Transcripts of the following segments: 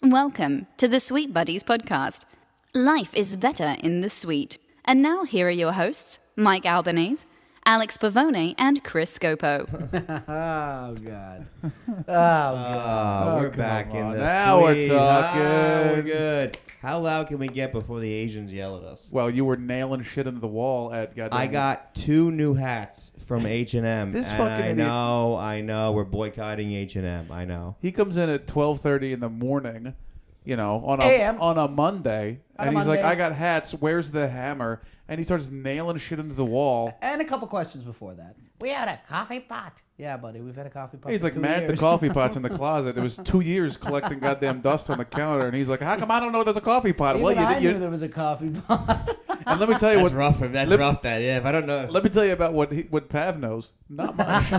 Welcome to the Sweet Buddies podcast. Life is better in the sweet. And now here are your hosts, Mike Albanese, Alex Pavone, and Chris Scopo. Oh, God. Oh, God. We're back in the Now sweet. we're talking. We're good. How loud can we get before the Asians yell at us? Well, you were nailing shit into the wall at goddamn. I got 2 new hats from H&M. This and fucking idiot. I know. We're boycotting H&M. I know. He comes in at 12:30 in the morning, on AM. a Monday, On a and he's Monday. like, "I got hats. Where's the hammer?" And he starts nailing shit into the wall. And a couple questions before that. We had a coffee pot. Yeah, buddy, we've had a coffee pot He's for like, 2 "Matt, years. the coffee pot's in the closet. It was 2 years collecting goddamn dust on the counter." And he's like, "How come I don't know there's a coffee pot?" Even I knew there was a coffee pot. And let me tell you That's what. rough. That's let- rough. That yeah. If I don't know. Let me tell you about what Pav knows. Not much.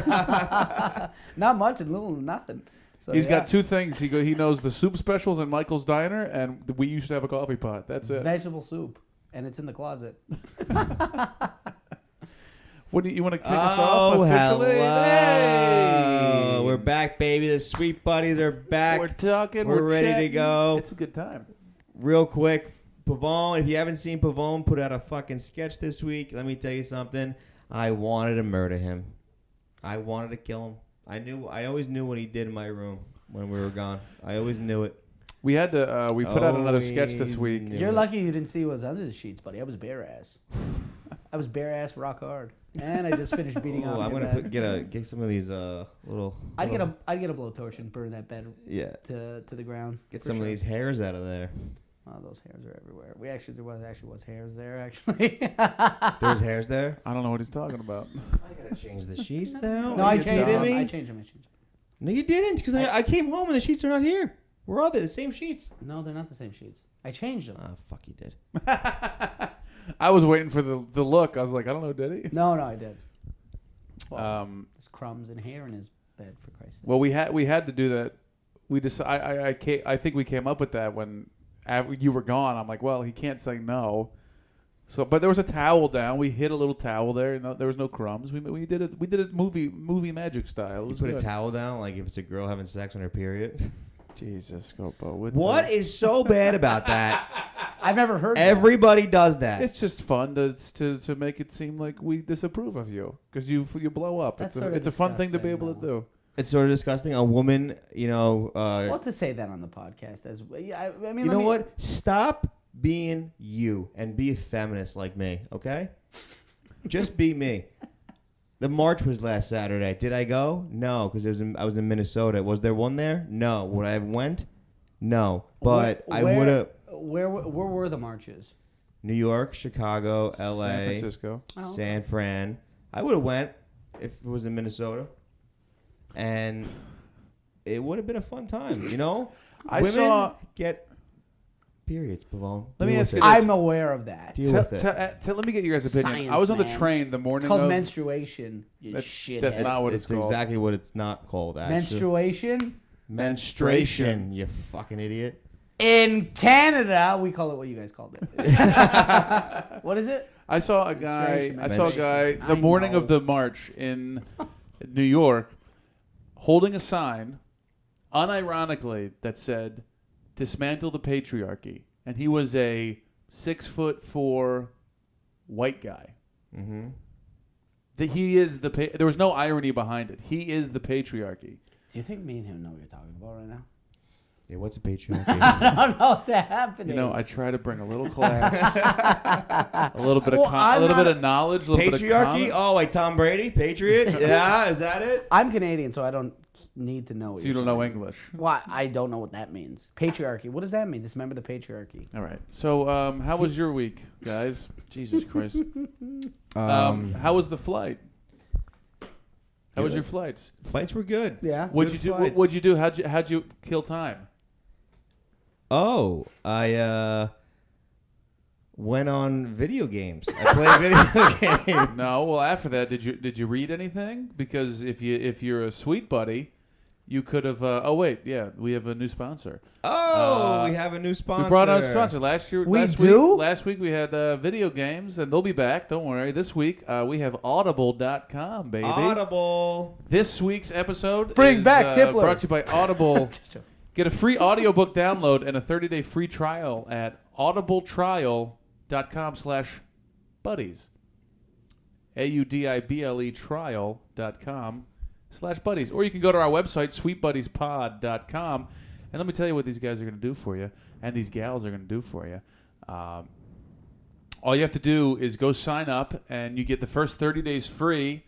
Not much and little nothing. So, He's yeah. got 2 things. He knows the soup specials in Michael's Diner, and we used to have a coffee pot. That's it. Vegetable soup. And it's in the closet. What do you want to kick us off Oh, officially? hello. Hey! We're back, baby. The Sweet Buddies are back. We're talking. We're ready to chatting. go. It's a good time. Real quick, Pavone, if you haven't seen Pavone put out a fucking sketch this week, let me tell you something. I wanted to murder him. I wanted to kill him. I always knew what he did in my room when we were gone. I always knew it. We had to. We put out another sketch this Always week. knew You're it. lucky you didn't see what was under the sheets, buddy. I was bare ass. I was bare ass rock hard. And I just finished beating off. Oh, I'm your gonna bed. get some of these little. I'd get a blowtorch and burn that bed Yeah. to the ground. Get for some sure. of these hairs out of there. Oh, those hairs are everywhere. There was hairs there actually. There's hairs there. I don't know what he's talking about. I gotta change the sheets now. No, Are I you changed kidding them. me? I changed them. No, you didn't, because I came home and the sheets are not here. Where are they? The same sheets. No, they're not the same sheets. I changed them. Ah, fuck, you did. I was waiting for the look. I was like, I don't know, did he? No, I did. Well, there's crumbs and hair in his bed, for Christ's sake. Well, we had to do that. We just I think we came up with that when you were gone. I'm like, well, he can't say no. So, but there was a towel down. We hid a little towel there. And there was no crumbs. We did it. We did it movie magic style. It You was put good. a towel down, like if it's a girl having sex on her period. Jesus, Scopo. What is so bad about that? I've never heard that. Everybody does that. It's just fun to make it seem like we disapprove of you because you blow up. That's It's sort of a fun thing to be disgusting, able to though. do. It's sort of disgusting. A woman, Well, to say that on the podcast, I mean, you know what? Stop being you and be a feminist like me, okay? Just be me. The march was last Saturday. Did I go? No, because I was in Minnesota. Was there one there? No. Would I have went? No. But I would have. Where were the marches? New York, Chicago, L.A., San Francisco. San Fran. I would have went if it was in Minnesota, and it would have been a fun time. I Women saw. get periods, Pavone. Let me Deal ask with you it. this. I'm aware of that. Deal with it. Let me get your guys' opinion. Science, I was on the man. train the It's morning called of. menstruation. You That's shithead. not what it's called. exactly what it's not called. Actually, Menstruation. menstruation. You fucking idiot. In Canada, we call it what you guys called it. What is it? I saw a guy. Menstruation. The morning know. of the march in New York, holding a sign, unironically, that said, "Dismantle the patriarchy," and he was a 6'4" white guy. Mm-hmm. That he is there was no irony behind it. He is the patriarchy. Do you think me and him know what you're talking about right now? Yeah, what's a patriarchy? I don't know what's happening. I try to bring a little class, a little bit of Well, I'm bit not- of knowledge, a little bit of Patriarchy? comment. Oh, like Tom Brady? Patriot? Yeah, is that it? I'm Canadian, so I don't need to know what So you you're don't know saying. English. Why? I don't know what that means. Patriarchy. What does that mean? Dismember the patriarchy. All right. So, how was your week, guys? Jesus Christ. How was the flight? How was Good. your flights? Flights were good. Yeah. What'd you Good do? flights. What'd you do? How'd you kill time? Oh, I went on video games. I played video games. No. Well, after that, did you read anything? Because if you're a sweet buddy, you could have. Oh wait, yeah, we have a new sponsor. Oh, we have a new sponsor. We brought on a sponsor last do? Last week we had video games, and they'll be back. Don't worry. This week we have Audible.com, baby. Audible. This week's episode Bring is back Tippler. brought to you by Audible. Get a free audiobook download and a 30-day free trial at audibletrial.com/buddies. AUDIBLE trial.com/buddies. Or you can go to our website, sweetbuddiespod.com. And let me tell you what these guys are going to do for you, and these gals are going to do for you. All you have to do is go sign up, and you get the first 30 days free,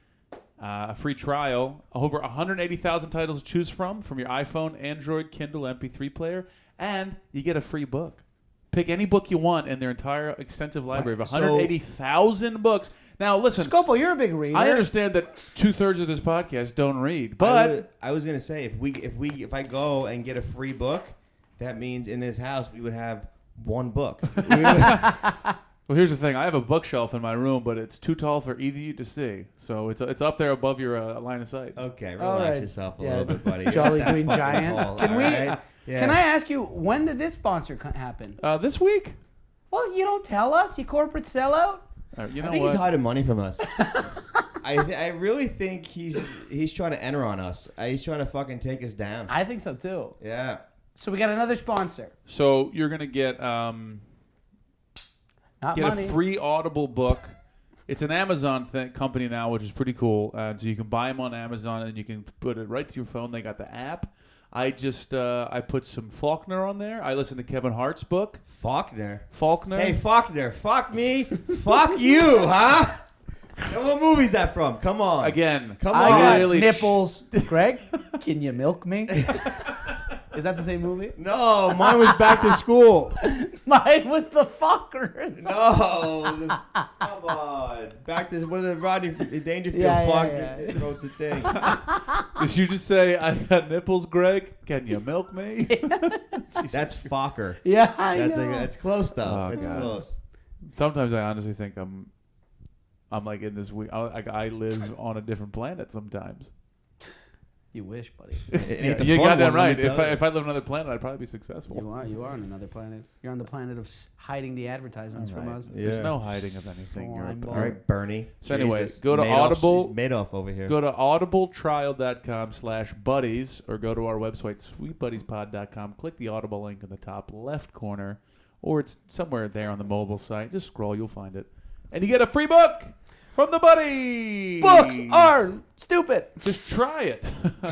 a free trial, over 180,000 titles to choose from your iPhone, Android, Kindle, MP3 player, and you get a free book. Pick any book you want in their entire extensive library of 180,000 books. Now, listen. Scopo, you're a big reader. I understand that 2/3 of this podcast don't read, but I was gonna say if I go and get a free book, that means in this house we would have one book. well, here's the thing. I have a bookshelf in my room, but it's too tall for either of you to see. So it's up there above your line of sight. Okay, All relax right. yourself a little bit, buddy. Jolly You're Green that fucking Giant. tall, Can all we? right? Yeah. Can I ask you, when did this sponsor happen? This week? Well, you don't tell us, you corporate sellout. You know I think what? he's hiding money from us. I really think he's trying to enter on us. He's trying to fucking take us down. I think so too. Yeah. So we got another sponsor. So you're gonna get Not get money. a free Audible book. It's an Amazon company now, which is pretty cool. So you can buy them on Amazon and you can put it right to your phone. They got the app. I just I put some Faulkner on there. I listened to Kevin Hart's book. Faulkner. Hey, Faulkner. Fuck me. Fuck you, huh? Now, what movie's that from? Come on. Again. Come I on. got Really nipples. Greg, can you milk me? Is that the same movie? No, mine was Back to School. Mine was the fuckers. No. Come on. Back to one of the Rodney Dangerfield Yeah. wrote the thing. Did you just say I got nipples, Greg? Can you milk me? That's Fokker. Yeah, I know. It's close though. Oh, it's God. close. Sometimes I honestly think I'm like in this week. I live on a different planet sometimes. You wish, buddy. It ain't the You fun got that one, let me right. tell you. If I live on another planet, I'd probably be successful. You are on another planet. You're on the planet of hiding the advertisements from Right. us. Yeah. There's no hiding of anything. You're Slime ball. All right, Bernie. So anyway, Jesus. go to Madoff- Audible. She's Madoff over here. Go to audibletrial.com/buddies or go to our website, sweetbuddiespod.com. Click the Audible link in the top left corner, or it's somewhere there on the mobile site. Just scroll, you'll find it. And you get a free book from the buddies. Books are stupid. Just try it.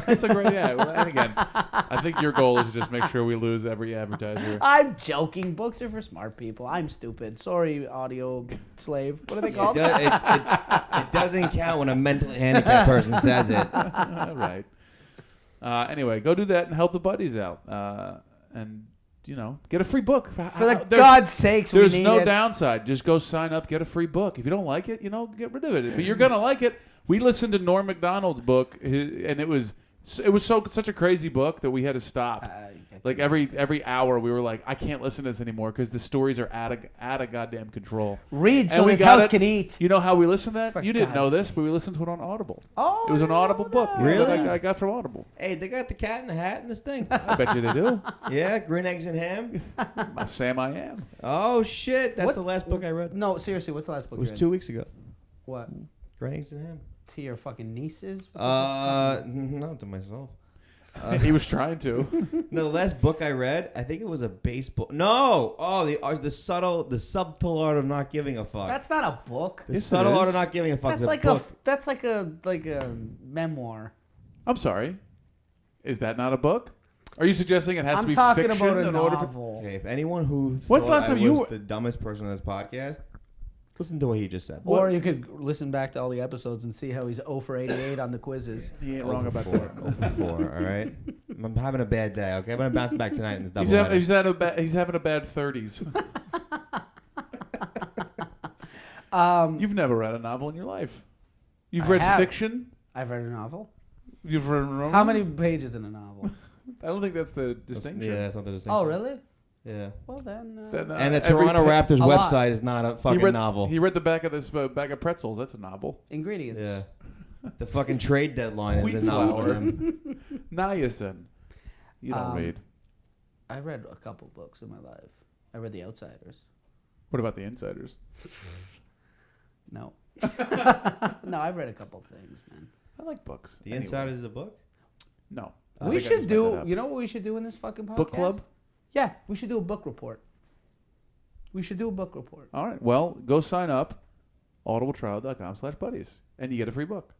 That's a great ad. And again, I think your goal is to just make sure we lose every advertiser. I'm joking. Books are for smart people. I'm stupid. Sorry, audio slave. What are they called? It doesn't count when a mentally handicapped person says it. All right. Anyway, go do that and help the buddies out. And, get a free book. For God's sakes, we There's need no it. downside. Just go sign up, get a free book. If you don't like it, get rid of it. But you're going to like it. We listened to Norm Macdonald's book, and it was such a crazy book that we had to stop. Like every hour, we were like, I can't listen to this anymore because the stories are out of goddamn control. Read so And we this got house it. can eat. You know how we listened to that? For You didn't know God's this, sake. but we listened to it on Audible. Oh, It was an Audible book. that. Really? That I got from Audible. Hey, they got the cat in the hat in this thing. I bet you they do. Yeah, green eggs and ham. Sam, I am. Oh shit, that's What? the last book I read. No, seriously, what's the last book It was you read? 2 weeks ago. What? Green eggs and ham. To your fucking nieces? No, to myself. He was trying to. No, the last book I read, I think it was a baseball. No, the subtle art of not giving a fuck. That's not a book. The Yes, it subtle art is. of not giving a fuck. That's is like a book. that's like a memoir. I'm sorry. Is that not a book? Are you suggesting it has to I'm be talking fiction about a in order for? novel. Okay, if anyone who When's the thought last time I you was were- the dumbest person on this podcast, listen to what he just said. Or you could listen back to all the episodes and see how he's 0 for 88 on the quizzes. He ain't wrong about Over that. 4, all right? I'm having a bad day, okay? I'm going to bounce back tonight in this double header. He's having a bad 30s. You've never read a novel in your life. You've I read have. fiction. I've read a novel. You've read a romance. How many pages in a novel? I don't think that's the That's- distinction. Yeah, that's not the distinction. Oh, really? Yeah. Well, then. Then, And the every Toronto pa- Raptors A lot. website is not a fucking he read, novel. He read the back of this bag of pretzels. That's a novel. Ingredients. Yeah. The fucking trade deadline is Wheat a novel. flour. to him. Niacin. You don't read. I read a couple books in my life. I read The Outsiders. What about the insiders? No. No, I've read a couple things, man. I like books. The Anyway. Insider is a book? No. We think I just should made do. that up. You know what we should do in this fucking podcast? Book club? Yeah, we should do a book report. We should do a book report. All right. Well, go sign up. audibletrial.com/buddies. And you get a free book.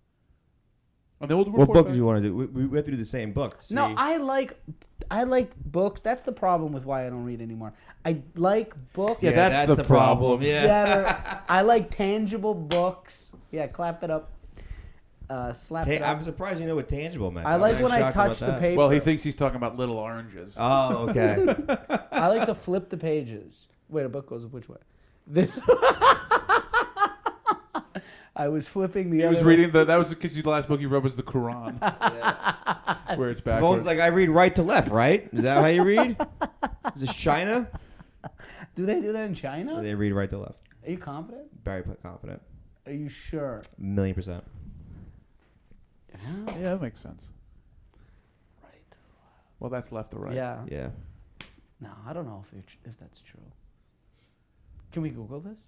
And then we'll What report book back. do you want to do? We have to do the same book. See? No, I like books. That's the problem with why I don't read anymore. I like books. Yeah, that's the problem. Yeah. I like tangible books. Yeah, clap it up. Slap it up. I'm surprised you know what tangible meant. I I'm like very when I shocked about touch the that. paper. Well, he thinks he's talking about little oranges. Oh, okay. I like to flip the pages. Wait, a book goes which way? This. I was flipping the He other was reading that was because the last book you read was the Quran, where it's backwards. Phone's like I read right to left, right? Is that how you read? Is this China? Do they do that in China? They read right to left. Are you confident? Very confident. Are you sure? 1,000,000%. Yeah, that makes sense. Right. Well, that's left to right. Yeah. Yeah. No, I don't know if that's true. Can we Google this?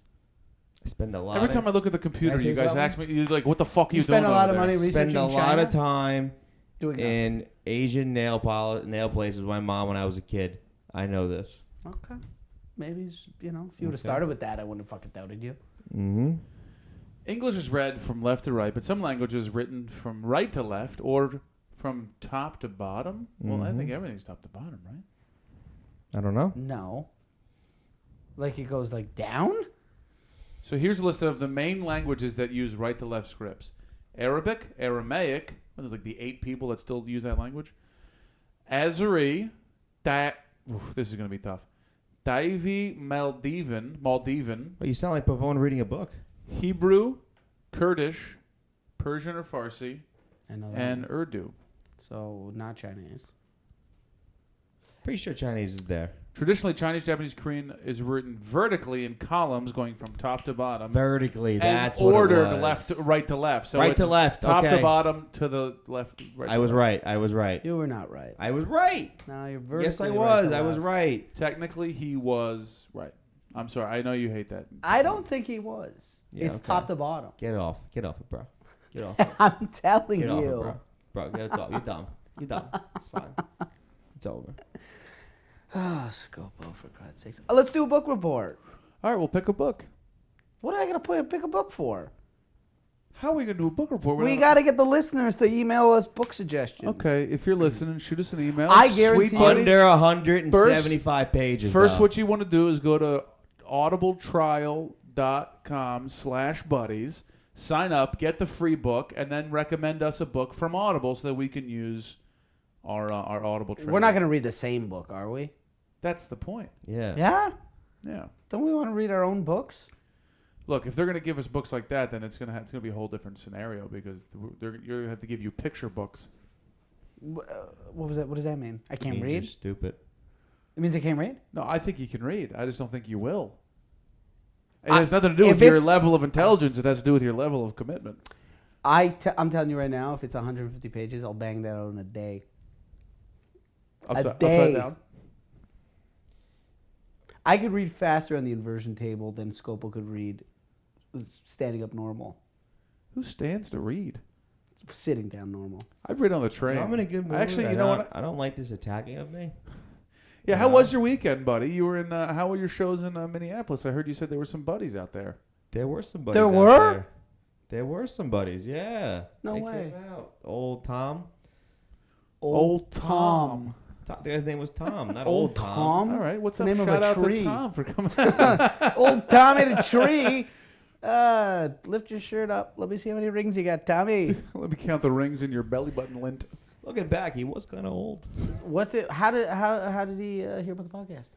I spend a lot. Every time I look at the computer, Can I say you guys something? ask me, you're like, what the fuck are You you doing spend a lot over of there? money spend a researching lot of China? time Doing nothing. in Asian nail places with my mom when I was a kid. I know this. Okay. Maybe, if you would have Okay. started with that, I wouldn't have fucking doubted you. Mm-hmm. English is read from left to right, but some languages written from right to left or from top to bottom. Well, I think everything's top to bottom, right? I don't know. No. Like it goes like down? So here's a list of the main languages that use right to left scripts: Arabic, Aramaic. There's like the 8 people that still use that language. Azeri, this is going to be tough. Daivi, Maldivan, Well, you sound like Pavone reading a book. Hebrew, Kurdish, Persian or Farsi, I know that. and Urdu. So not Chinese. Pretty sure Chinese is there. Traditionally, Chinese, Japanese, Korean is written vertically in columns going from top to bottom. Vertically, and that's what ordered it was. right to left. So Right it's to left, top okay. to bottom to the left. Right I to was left. right. I was right. You were not right. I was right. No, you're vertically Yes, I right was. to I was left. right. Technically, he was right. I'm sorry. I know you hate that. I don't think he was. Yeah, It's okay. top to bottom. Get off. Get off it, bro. Get off it. I'm telling Get off it, you. bro. Bro, get it off. You're dumb. You're dumb. It's fine. It's over. Ah, Scopo, for God's sakes. Let's do a book report. All right, we'll pick a book. What am I going to pick a book for? How are we going to do a book report? We're We not- got to get the listeners to email us book suggestions. Okay, if you're listening, shoot us an email. I guarantee Sweet you- buddy. Under 175 pages. First, though. what you want to do is go to audibletrial.com/buddies, sign up, get the free book, and then recommend us a book from Audible so that we can use our Audible Trial. We're not going to read the same book, are we? That's the point. Yeah. Yeah? Yeah. Don't we want to read our own books? Look, if they're going to give us books like that, then it's going to be a whole different scenario because you're going to have to give you picture books. What was that? What does that mean? I can't Means read? You're stupid. It means I can't read? No, I think you can read. I just don't think you will. It I- has nothing to do if with your it's- level of intelligence. It has to do with your level of commitment. I'm telling you right now, if it's 150 pages, I'll bang that out in a day. Upside day. down. I could read faster on the inversion table than Scopo could read standing up normal, Who stands to read? sitting down normal. I've read on the train. No, I'm in a good mood. Actually, you I know don't- what? I don't like this attacking of me. Yeah, how No. was your weekend, buddy? You were in. How were your shows in Minneapolis? I heard you said there were some buddies out there. There were some buddies. There out were? There. There were some buddies. Yeah. No They way. Came out. Old Tom. Old Tom. The guy's name was Tom, not Old Old Tom. Tom? All right, what's The up? name of Shout a out tree. to Tom for coming. Old Tommy the tree. Lift your shirt up. Let me see how many rings you got, Tommy. Let me count the rings in your belly button lint. Looking back, he was kind of old. How did he hear about the podcast?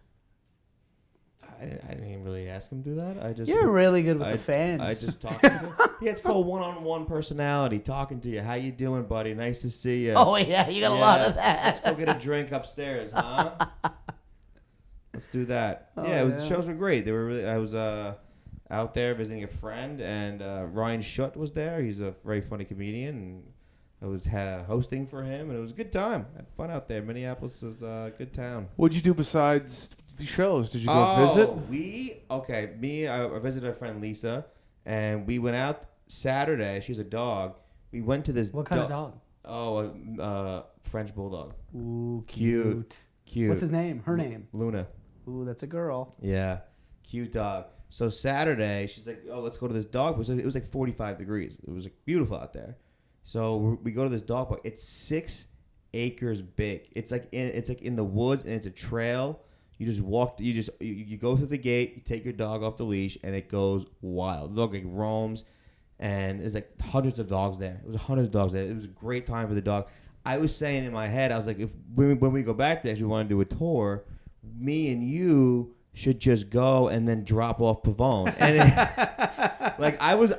I didn't even really ask him to do that. I just You're really good with the fans. I just talked to him. Yeah, it's called one-on-one personality. Talking to you. How you doing, buddy? Nice to see you. Oh yeah, you got a lot of Let's that. go get a drink upstairs, huh? Let's do that. Oh, yeah, yeah. shows were great. They were really. I was out there visiting a friend, and Ryan Schutt was there. He's a very funny comedian, and I was hosting for him, and it was a good time. I had fun out there. Minneapolis is a good town. What'd you do besides the shows? Did you go visit? I visited our friend Lisa, and we went out Saturday. She's a dog. We went to this. What kind of dog? French bulldog. Ooh, Cute. What's his name? Her name? Luna. Ooh, that's a girl. Yeah, cute dog. So Saturday, she's like, "Oh, let's go to this dog park." It was like 45 degrees. It was like beautiful out there. So we go to this dog park. It's 6 acres big. It's like in the woods, and it's a trail. You just walk. You go through the gate. You take your dog off the leash, and it goes wild. The dog like roams, and there's like hundreds of dogs there. It was hundreds of dogs there. It was a great time for the dog. I was saying in my head, I was like, when we go back there, if we want to do a tour, me and you should just go and then drop off Pavone. And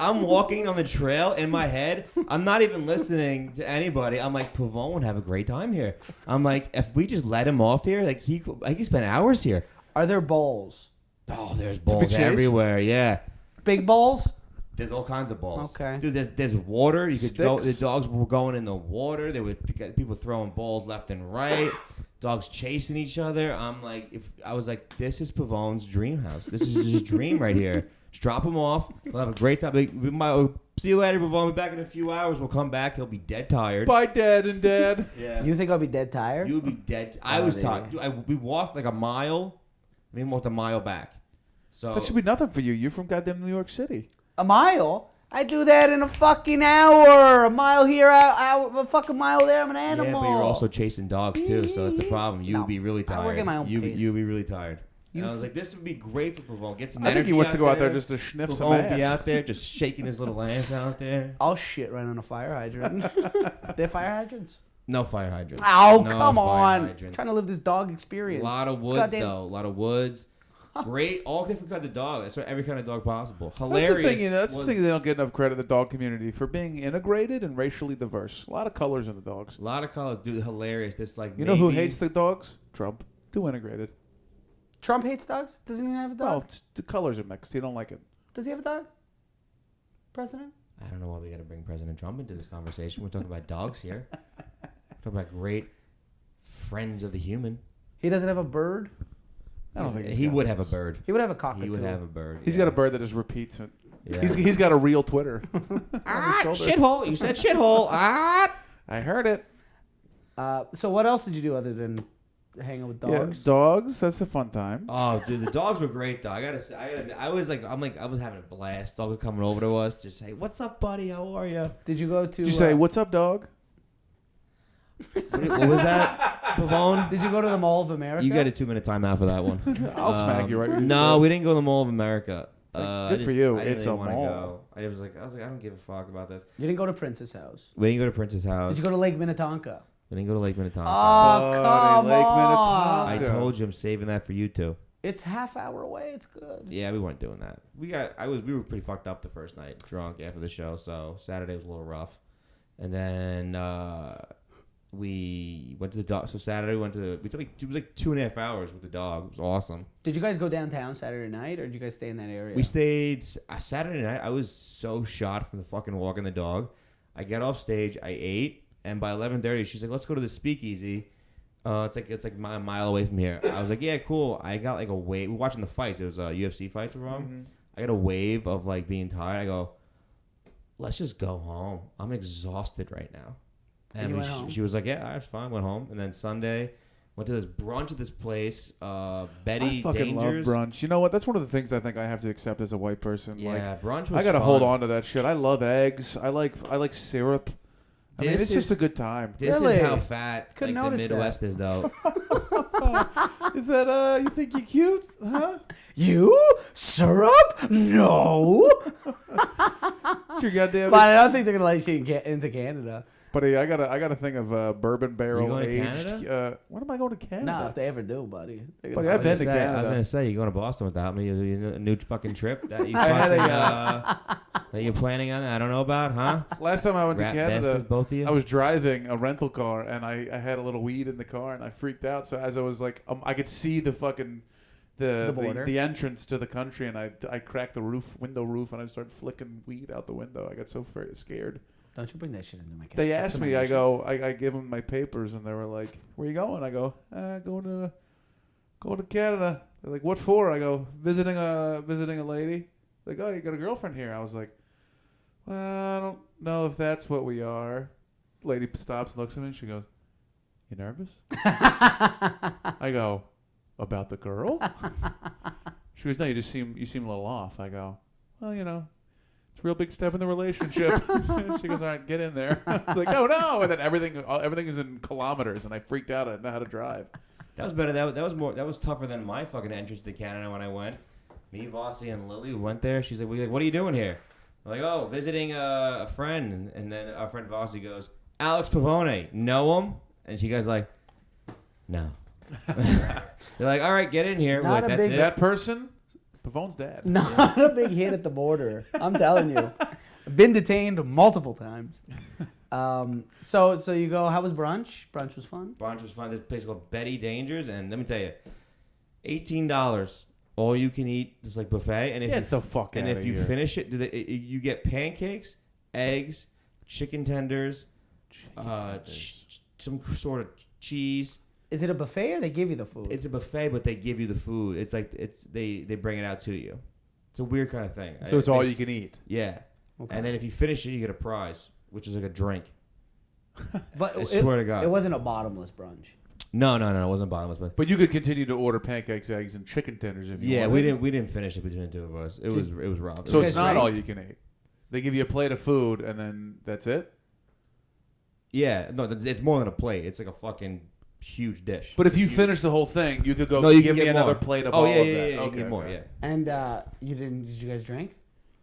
I'm walking on the trail in my head. I'm not even listening to anybody. I'm like, Pavone would have a great time here. I'm like, if we just let him off here, like he could spend hours here. Are there bowls? Oh, there's balls everywhere. Yeah. Big bowls? There's all kinds of balls. Okay. Dude, there's water. You could Sticks. go. The dogs were going in the water. There were people throwing balls left and right. Dogs chasing each other. I was like, this is Pavone's dream house. This is his dream right here. Just drop him off. We'll have a great time. We'll see you later, Pavone. We'll be back in a few hours. We'll come back. He'll be dead tired. Bye, Dad and Dad. Yeah. You think I'll be dead tired? You'll be dead. I was tired. Dude, we walked like a mile. We walked a mile back. So That should be nothing for you. You're from goddamn New York City. A mile? I do that in a fucking hour. A mile here, a fucking mile there. I'm an animal. Yeah, but you're also chasing dogs too, so that's the problem. You'd be really tired. I work at my own pace. You'd be really tired. And I was like, this would be great for Pavone. Get some energy. I think he wants to go out there just to sniff some Pavone ass. be out there just shaking his little ass out there. I'll shit right on a fire hydrant. They're fire hydrants? No fire hydrants. Oh, No come fire on. hydrants. Trying to live this dog experience. A lot of This woods, goddamn- though. A lot of woods. Great. All different kinds of dogs. That's what every kind of dog possible. That's Hilarious. That's the thing they don't get enough credit in the dog community for being integrated and racially diverse. A lot of colors in the dogs. A lot of colors. Dude, hilarious. This like You know who hates the dogs? Trump. Too integrated. Trump hates dogs? Doesn't he have a dog? Well, the colors are mixed. He don't like it. Does he have a dog? President? I don't know why we got to bring President Trump into this conversation. We're talking about dogs here. We're talking about great friends of the human. He doesn't have a bird? I don't think He would have a bird. He would have a cockatoo. He would have a bird. He's yeah. got a bird that just repeats it. Yeah. He's got a real Twitter. Shithole. You said shithole. I heard it. So what else did you do other than hang out with dogs? Yeah, dogs. That's a fun time. Oh, dude, the dogs were great, though. I gotta say, I was having a blast. Dogs were coming over to us to say, "What's up, buddy? How are you?" Did you go to... Did you say, "What's up, dog"? What was that, Pavone? Did you go to the Mall of America? You got a 2-minute timeout for that one. I'll smack you right where you No, sit. we didn't go to the Mall of America. Good for you. I didn't It's really a wanna mall. go. I was like, I don't give a fuck about this. You didn't go to Prince's house. We didn't go to Prince's house. Did you go to Lake Minnetonka? We didn't go to Lake Minnetonka. Oh, Buddy, come Lake on. I Minnetonka. told you I'm saving that for you two. It's half hour away. It's good. Yeah, we weren't doing that. We were pretty fucked up the first night, drunk after the show. So Saturday was a little rough, and then we went to the dog. So Saturday it was like 2.5 hours with the dog. It was awesome. Did you guys go downtown Saturday night, or did you guys stay in that area? We stayed Saturday night. I was so shot from the fucking walking the dog. I got off stage. I ate, and by 11:30, she's like, "Let's go to the Speakeasy." It's like a mile away from here. I was like, "Yeah, cool." I got like a wave. We're watching the fights. It was UFC fights were on. Mm-hmm. I got a wave of like being tired. I go, "Let's just go home. I'm exhausted right now." And you went home? She was like, "Yeah, that's fine." Went home, and then Sunday went to this brunch at this place. Betty I fucking Dangers. love brunch. You know what? That's one of the things I think I have to accept as a white person. Yeah, brunch was. I gotta fun. hold on to that shit. I love eggs. I like syrup. I mean, This it's just is- a good time. This Really? is how fat Couldn't like the notice Midwest that. is, though. Is that you think you're cute? Huh? You? Syrup? No. It's your goddamn. But I don't think they're gonna let you into Canada. Buddy, I got a thing of bourbon barrel going to aged. Canada? When am I going to Canada? No, if they ever do, buddy. They're Buddy, gonna I've been fuck to you. Canada. I was gonna say you're going to Boston without me. A new fucking trip that you I had fucking, that you're planning on. I don't know about, huh? Last time I went to Rat Canada, bastards, both of you. I was driving a rental car and I had a little weed in the car and I freaked out. So as I was like, I could see the fucking The border. the entrance to the country, and I cracked the window roof, and I started flicking weed out the window. I got so scared. Don't you bring that shit into my They That's asked my me. I mission. go. I give them my papers, and they were like, "Where you going?" I go, "Going to Canada." They're like, "What for?" I go, visiting a lady." Like, "Oh, you got a girlfriend here?" I was like, "Well, I don't know if that's what we are." lady stops and looks at me and she goes, "You nervous?" I go, "About the girl?" She goes, "No, you seem a little off." I go, "Well, it's a real big step in the relationship." She goes, "All right, get in there." I was like, "Oh no!" And then everything is in kilometers, and I freaked out. I didn't know how to drive. That was better. That was tougher than my fucking entrance to Canada when I went. Me, Vossi, and Lily went there. She's like, "What are you doing here?" I'm like, "Oh, visiting a friend." And then our friend Vossi goes, "Alex Pavone, know him?" And she goes like, "No." They're like, "All right, get in here." Not Like, a that's big- it. That person, Pavone's dad. Not a big hit at the border. I'm telling you. I've been detained multiple times. So you go, how was brunch? Brunch was fun? Brunch was fun. This place called Betty Dangers, and let me tell you, $18, all you can eat, this like buffet. And if Get the fuck and outta if you here. finish it, you get pancakes, eggs, chicken tenders, some sort of cheese. Is it a buffet or they give you the food? It's a buffet, but they give you the food. It's like they bring it out to you. It's a weird kind of thing. So it's all you can eat. Yeah. Okay. And then if you finish it, you get a prize, which is like a drink. But I swear to God. It wasn't a bottomless brunch. No, it wasn't bottomless, but You could continue to order pancakes, eggs, and chicken tenders if you yeah, wanted. we didn't finish it between the two of us. It was rough. So you it's guys not drank? all you can eat. They give you a plate of food and then that's it. Yeah, no, it's more than a plate. It's like a fucking huge dish. But if It's you huge. finish the whole thing, you could go No, you give can me get another more. plate of Oh all yeah, of yeah, that. yeah. You Okay, can get more, okay. yeah. And did you guys drink?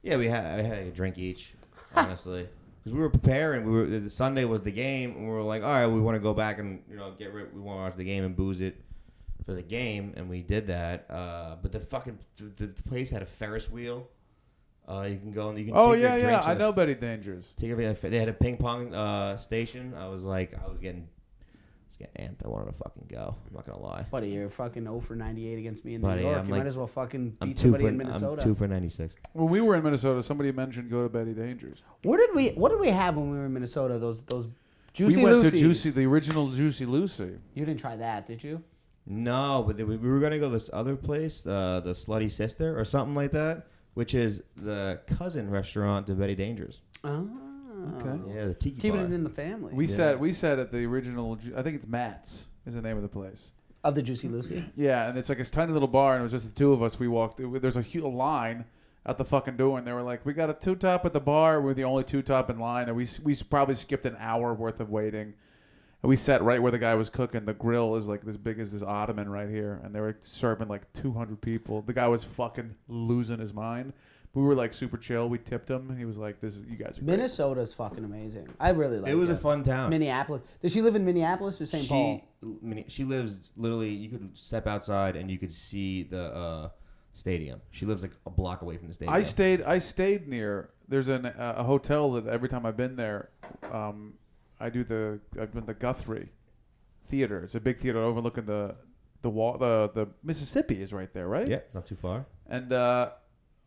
Yeah, I had a drink each, honestly, because we were preparing. The Sunday was the game, and we were like, all right, we want to go back and we want to watch the game and booze it for the game, and we did that. But the place had a Ferris wheel. You can go and you can. Oh take your yeah. drinks I in know Betty Dangers. They had a ping pong station. I was getting amped. I wanted to fucking go. I'm not gonna lie. Buddy, you're fucking 0 for 98 against me in Buddy, New York. I'm You like- might as well fucking I'm beat 2 somebody for in Minnesota. I'm 2 for 96. When we were in Minnesota, somebody mentioned go to Betty Dangers. What did we have when we were in Minnesota? Those Juicy we went Lucy's. to the original Juicy Lucy. You didn't try that, did you? No, but we were gonna go to this other place, the Slutty Sister or something like that, which is the cousin restaurant to Betty Dangers. Oh. Okay. Yeah, the tiki Keeping bar. it in the family. We sat at the original. I think it's Matt's is the name of the place. Of the Juicy Lucy? Yeah, and it's like this tiny little bar, and it was just the two of us. We walked. There's a huge line at the fucking door, and they were like, "We got a two-top at the bar. We're the only two-top in line." And we probably skipped an hour worth of waiting. And we sat right where the guy was cooking. The grill is like this big as this ottoman right here, and they were serving like 200 people. The guy was fucking losing his mind. We were like super chill. We tipped him. He was like, you guys are great." Minnesota's fucking amazing. I really like it. It was a fun town. Minneapolis. Does she live in Minneapolis or St. Paul? She lives literally. You could step outside and you could see the stadium. She lives like a block away from the stadium. I stayed near. There's a hotel that every time I've been there, I've been the Guthrie Theater. It's a big theater overlooking the wall. The Mississippi is right there, right? Yeah, not too far. And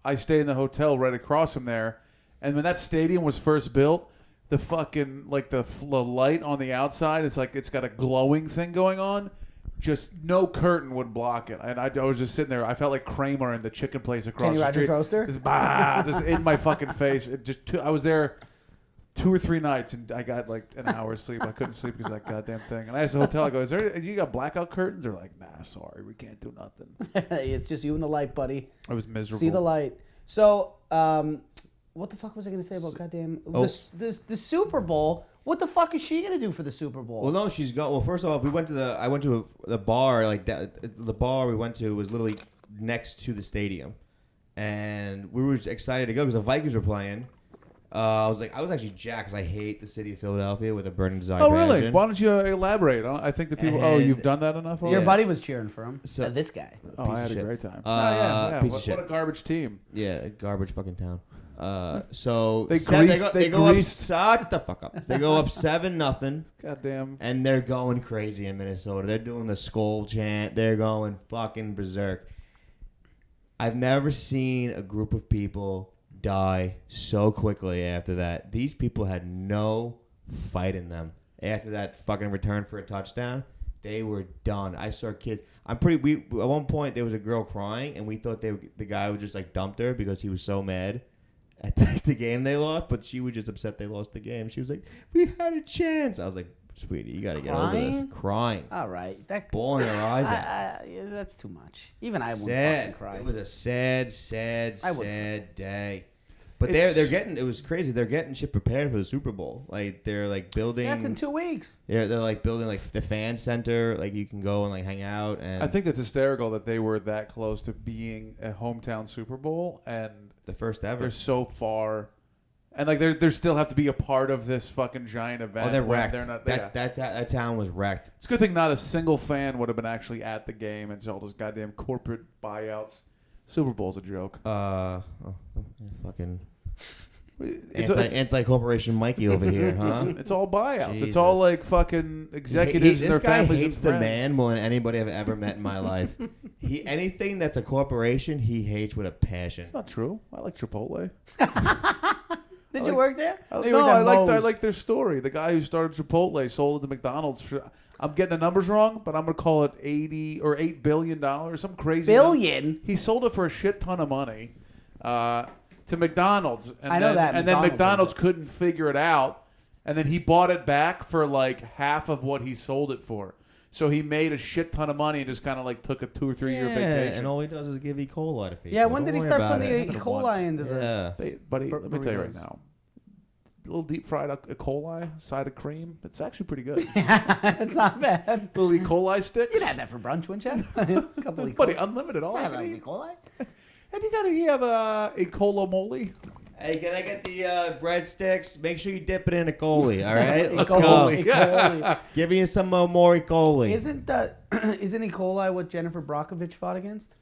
I stayed in the hotel right across from there. And when that stadium was first built, the fucking like the light on the outside, it's like it's got a glowing thing going on. Just no curtain would block it, and I was just sitting there. I felt like Kramer in the chicken place across Kenny the Rogers street. roaster? Just in my fucking face. I was there 2 or 3 nights, and I got like an hour's sleep. I couldn't sleep because of that goddamn thing. And I asked the hotel, I go, you got blackout curtains? They're like, nah, sorry, we can't do nothing. It's just you and the light, buddy. I was miserable. See the light. So, what the fuck was I going to say about goddamn... The Super Bowl. What the fuck is she going to do for the Super Bowl? Well, no, she's got. Well, first off, I went to the bar. Like that, the bar we went to was literally next to the stadium, and we were excited to go because the Vikings were playing. I was actually jacked because I hate the city of Philadelphia with a burning desire. Oh, really? passion. Why don't you elaborate? I think the people... And- you've done that enough? Your Yeah. already? buddy was cheering for him. So- This guy. Oh, Piece I of had a shit. great time. Piece of What shit. a garbage team. Yeah, garbage fucking town. So They they go up. greased. Shut the fuck up. They go up 7-0. Goddamn. And they're going crazy in Minnesota. They're doing the skull chant. They're going fucking berserk. I've never seen a group of people die so quickly after that. These people had no fight in them. After that fucking return for a touchdown, they were done. I saw kids. At one point, there was a girl crying, and we thought the guy would just like dumped her because he was so mad. at the game they lost, but she was just upset they lost the game. She was like, "We had a chance." I was like, "Sweetie, you got to get over this." Crying. All right. That Bawling her eyes out. yeah, that's too much. Even I wouldn't Sad. fucking cry. It was a sad day. But It's- they're getting, it was crazy. They're getting shit prepared for the Super Bowl. Like they're like building. That's in 2 weeks. Yeah, they're like building like the fan center. Like you can go and like hang out. And I think that's hysterical that they were that close to being a hometown Super Bowl, and the first ever. they're so far, and like they still have to be a part of this fucking giant event. Oh, they're when wrecked. They're not, That town was wrecked. It's a good thing not a single fan would have been actually at the game, and all those goddamn corporate buyouts. Super Bowl's a joke. Fucking It's anti-corporation Mikey over here, huh? It's all buyouts. Jesus. It's all like fucking executives and This their guy families hates and the friends. man more than anybody I've ever met in my life. Anything that's a corporation, he hates with a passion. It's not true. I like Chipotle. Did you work there? No, You worked at I Moe's. like their story. The guy who started Chipotle sold it to McDonald's. I'm getting the numbers wrong, but I'm gonna call it $8 billion, some crazy Billion? He sold it for a shit ton of money to McDonald's. And I know then, that. And then McDonald's McDonald's owns it. couldn't figure it out, and then he bought it back for like half of what he sold it for. So he made a shit ton of money and just kind of like took a 2 or 3 year vacation. and all he does is give E. coli to people. Yeah, when Don't did he worry start about putting it. the E. Happened coli once. into the... Yes. Buddy, let me tell you right burritos. now. A little deep fried E. coli, side of cream. It's actually pretty good. It's not bad. Little E. coli sticks. You'd have that for brunch, wouldn't you? A couple of Buddy, unlimited. All I Sound can like eat. E. coli. And you have a colo mole. Hey, can I get the breadsticks? Make sure you dip it in a coli, all right? E. Let's coli, go. E. coli. Give me some more E. coli. Isn't E. coli what Jennifer Brockovich fought against?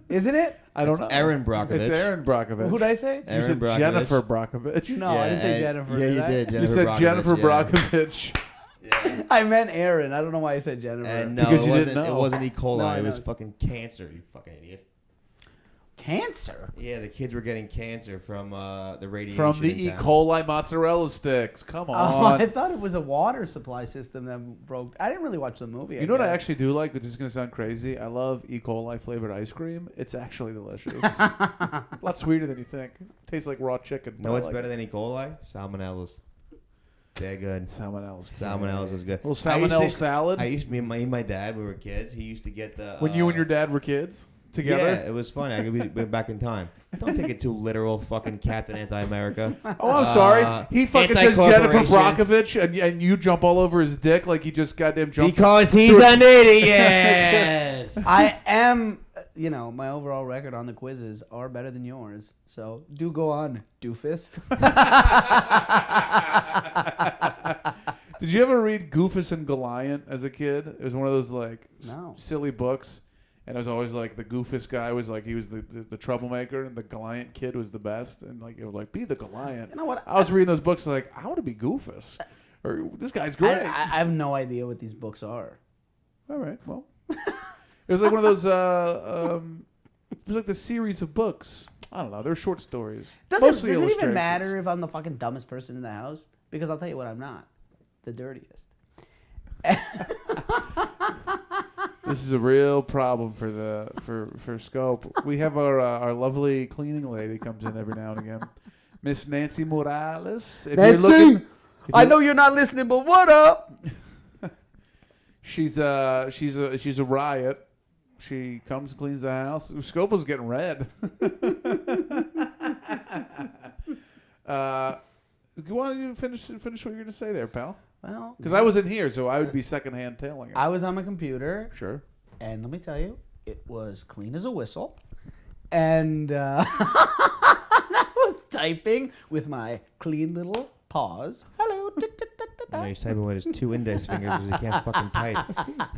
Isn't it? I don't It's know. Aaron Brockovich. It's Aaron Brockovich. Who'd I say? You Aaron said Brockovich. Jennifer Brockovich. No, I didn't say Jennifer. Yeah, you I? did. You Jennifer said Brockovich, Jennifer yeah. Brockovich. Yeah. I meant Aaron. I don't know why I said Jennifer. And no, Because it you wasn't. didn't know. It wasn't E. coli. No, I it was know. fucking cancer. You fucking idiot. Cancer? Yeah, the kids were getting cancer from the radiation. From the in E. town. coli mozzarella sticks. Come Oh, on. I thought it was a water supply system that broke. I didn't really watch the movie. You know what I guess. actually do like, which is going to sound crazy? I love E. coli flavored ice cream. It's actually delicious. A lot sweeter than you think. Tastes like raw chicken. No, what's better than E. coli? Salmonellas. They're good. Salmonellas. Salmonellas is good. Little I used salmonella to- salad. I used to, me and my dad, we were kids. He used to get the. When you and your dad were kids together. Yeah, it was funny. I could be back in time. Don't take it too literal, fucking Captain Anti-America. Oh, I'm sorry. He fucking says Jennifer anti-corporation. Brockovich, and you jump all over his dick like he just goddamn jumped. Because he's an idiot. I am, my overall record on the quizzes are better than yours. So do go on, doofus. Did you ever read Goofus and Goliath as a kid? It was one of those like No. silly books, and it was always like the Goofus guy was like he was the troublemaker, and the Goliath kid was the best, and like it was like be the Goliath. You know what? I was reading those books like I want to be Goofus, or this guy's great. I have no idea what these books are. All right, well, it was like one of those. It was like the series of books. I don't know. They're short stories. Does Mostly it even illustrations. matter if I'm the fucking dumbest person in the house? Because I'll tell you what, I'm not. The dirtiest. This is a real problem for Scope. We have our lovely cleaning lady comes in every now and again, Miss Nancy Morales. If you're looking, if I you're- know you're not listening, but what up? she's a riot. She comes and cleans the house. Scopo's getting red. You want to finish what you're going to say there, pal? Well, Because I wasn't here, so I would be secondhand tailing it. I was on my computer, Sure. and let me tell you, it was clean as a whistle. And I was typing with my clean little paws. Hello. No, he's typing with his 2 index fingers because he can't fucking type.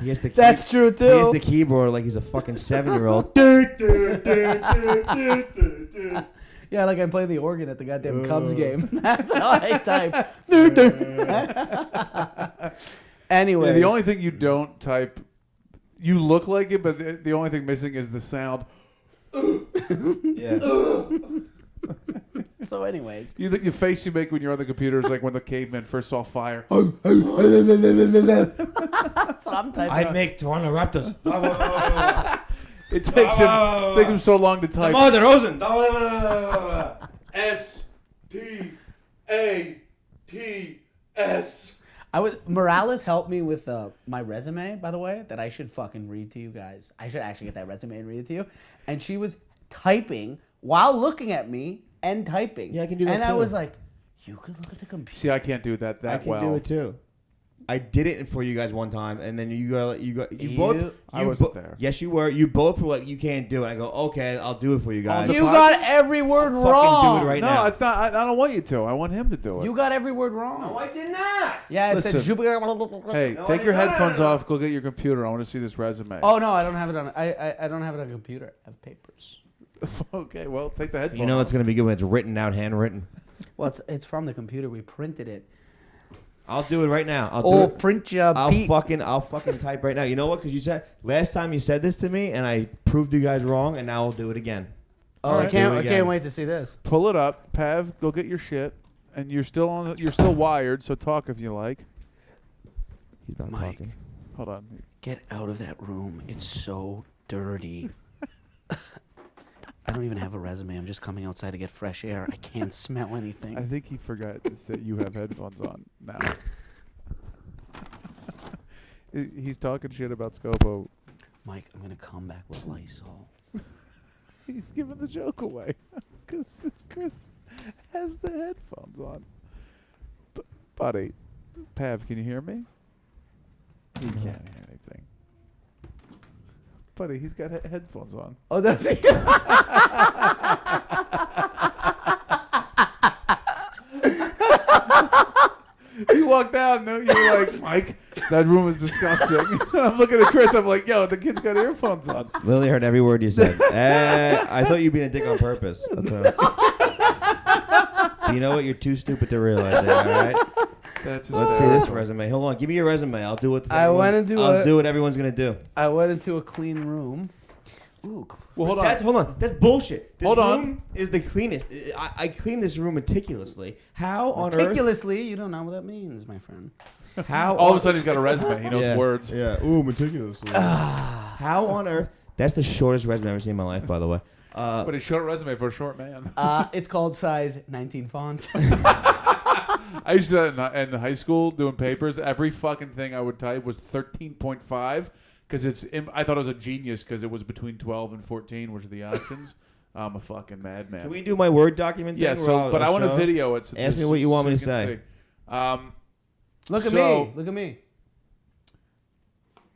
He has the That's true, He has too. the keyboard like he's a fucking 7-year-old. Yeah, like I'm playing the organ at the goddamn Cubs game. That's how I type. Anyway, Yeah, the only thing you don't type, you look like it, but the only thing missing is the sound. Yeah. So, anyways, Your face you make when you're on the computer is like when the cavemen first saw fire. so I'm typing. I make Tyrannoraptors. It takes him so long to type. DeRozan. S-T-A-T-S. Morales helped me with my resume, by the way, that I should fucking read to you guys. I should actually get that resume and read it to you. And she was typing while looking at me and typing. Yeah, I can do that and too. I was like, you could look at the computer. See, I can't do that I can well. do it too. I did it for you guys one time, and then you I wasn't there. Yes, you were. You both were like, you can't do it. I go, okay, I'll do it for you guys. You got every word Fucking wrong. do it right No, now. it's not. I don't want you to. I want him to do it. You got every word wrong. No, I did not. Yeah, it said Listen. Jupiter. Hey, No, take I your did not. headphones off. Go get your computer. I want to see this resume. Oh no, I don't have it on. I don't have it on a computer. I have papers. Okay, well, take the headphones. You know it's gonna be good when it's written out, handwritten. Well, it's from the computer. We printed it. I'll do it right now. Oh, print your I'll Pete. fucking type right now. You know what? Because you said last time you said this to me, and I proved you guys wrong, and now I'll do it again. Oh, All I right. can't. Do it I again. can't wait to see this. Pull it up, Pav. Go get your shit. And you're still on. You're still wired. So talk if you like. He's not Mike. talking. Hold on. Get out of that room. It's so dirty. I don't even have a resume. I'm just coming outside to get fresh air. I can't smell anything. I think he forgot that you have headphones on now. He's talking shit about Scopo. Mike, I'm gonna come back with Lysol. He's giving the joke away because Chris has the headphones on. Buddy, Pav, can you hear me? He can't hear anything. Buddy, he's got headphones on. Oh, does he? You walked out and you were like, Mike, that room is disgusting. I'm looking at Chris. I'm like, yo, the kid's got earphones on. Lily heard every word you said. I thought you were being a dick on purpose. That's all. You know what? You're too stupid to realize it. All right. That's Let's see this resume. Hold on. Give me your resume. I'll do what. I'll do what everyone's gonna do. I went into a clean room. Ooh. Well, Hold on. That's bullshit. This Hold on. room is the cleanest. I cleaned this room meticulously. How on earth? Meticulously, you don't know what that means, my friend. How all on- of a sudden he's got a resume. He knows words. Yeah. Ooh, meticulously. How on earth? That's the shortest resume I've ever seen in my life, by the way. But a short resume for a short man. It's called size 19 fonts. I used to in high school doing papers. Every fucking thing I would type was 13.5 because I thought I was a genius because it was between 12 and 14, which are the options. I'm a fucking madman. Can we do my Word document thing? Yeah, but I want to video it. So Ask me what you want me to say. Look at So- me. Look at me.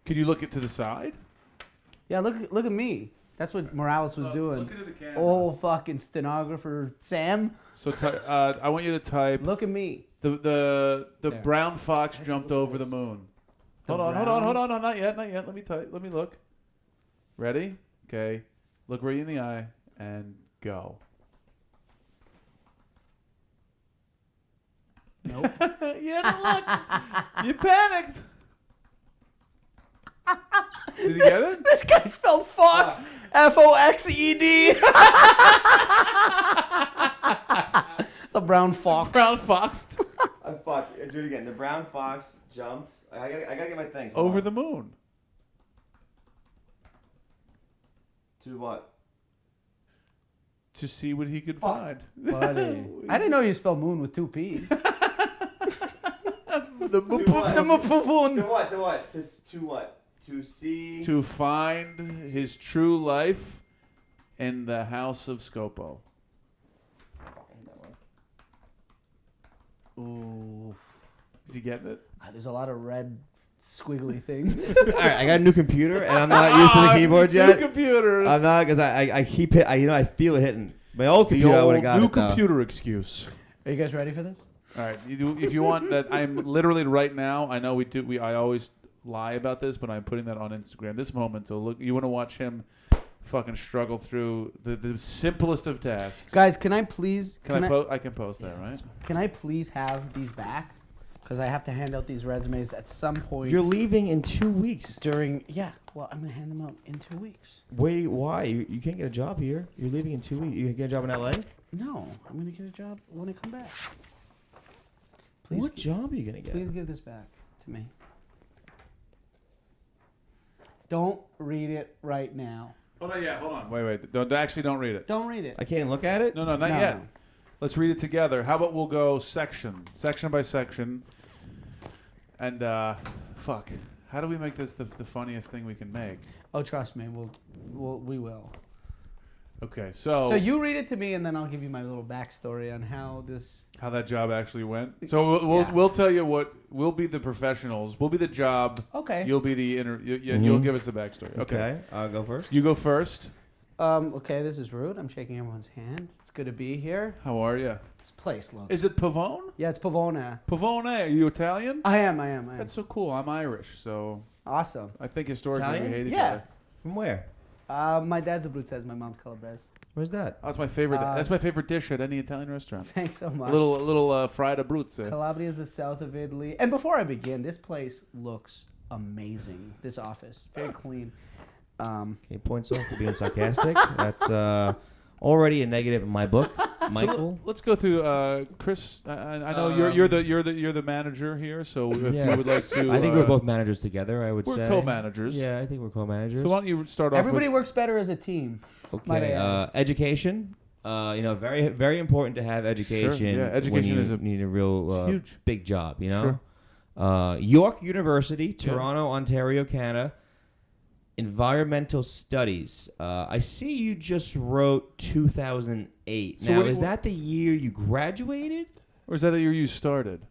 Can you look it to the side? Yeah, look at me. That's what Morales was doing. Look into the camera. Oh, fucking stenographer Sam. So I want you to type Look at me. the There. brown fox jumped over the moon. Hold on, no, not yet. Let me type. Let me look. Ready? Okay. Look right in the eye and go. Nope. Yeah, look. You panicked. Did you get it? This guy spelled Fox. Foxed. The brown fox. Brown fox Fuck. Do it again. The brown fox jumped. I gotta get my things. over the moon. To what? To see what he could find. Buddy. I didn't know you spell moon with two P's. The moon. what? The Pavone. what? To what? To see. To find his true life in the house of Scopo. Ooh. Is he getting it? There's a lot of red squiggly things. All right, I got a new computer and I'm not used to the keyboards New yet. computer. I'm not because I keep hit. I feel it hitting. My old The computer I would have old got new it though. computer excuse. Are you guys ready for this? All right, if you want that, I'm literally right now. I know I always lie about this, but I'm putting that on Instagram this moment. So look, you want to watch him fucking struggle through the simplest of tasks. Guys, can I please... I can post that, right? Can I please have these back? Because I have to hand out these resumes at some point. You're leaving in 2 weeks. Yeah, well, I'm going to hand them out in 2 weeks. Wait, why? You can't get a job here. You're leaving in 2 weeks. You can get a job in LA? No, I'm going to get a job when I come back. Please, What job are you gonna get? Please give this back to me. Don't read it right now. Oh no, yeah, hold on. Wait. Don't read it. Don't read it. I can't look at it. No, not No, yet. no. Let's read it together. How about we'll go section by section, and fuck. How do we make this the funniest thing we can make? Oh, trust me, we will. Okay, so you read it to me, and then I'll give you my little backstory on how that job actually went. So we'll tell you what. We'll be the professionals. We'll be the job. Okay. You'll be the You'll give us the backstory. Okay. I'll go first. You go first. Okay, this is rude. I'm shaking everyone's hand. It's good to be here. How are you? This place looks. Is it Pavone? Yeah, it's Pavone. Pavone. Are you Italian? I am. That's so cool. I'm Irish, so Awesome. I think historically Italian? we hate each Yeah. other. From where? My dad's a Bruzzese. My mom's Calabrese. Where's that? Oh, that's my favorite. That's my favorite dish at any Italian restaurant. Thanks so much. A little fried Abruzzo. Calabria is the south of Italy. And before I begin, this place looks amazing. This office, very clean. Okay, points off for being sarcastic. That's already a negative in my book. Michael. So let's go through Chris. I know you're the manager here, so if you would like to, I think we're both managers together. I would say we're co-managers. Yeah, I think we're co-managers. So why don't you start off? Everybody works better as a team. Okay. Education. Very very important to have education. Sure. Yeah, education when you is need a real huge big job. Sure. York University, Toronto, Ontario, Canada. Environmental Studies. I see you just wrote 2008. So now, is that the year you graduated? Or is that the year you started?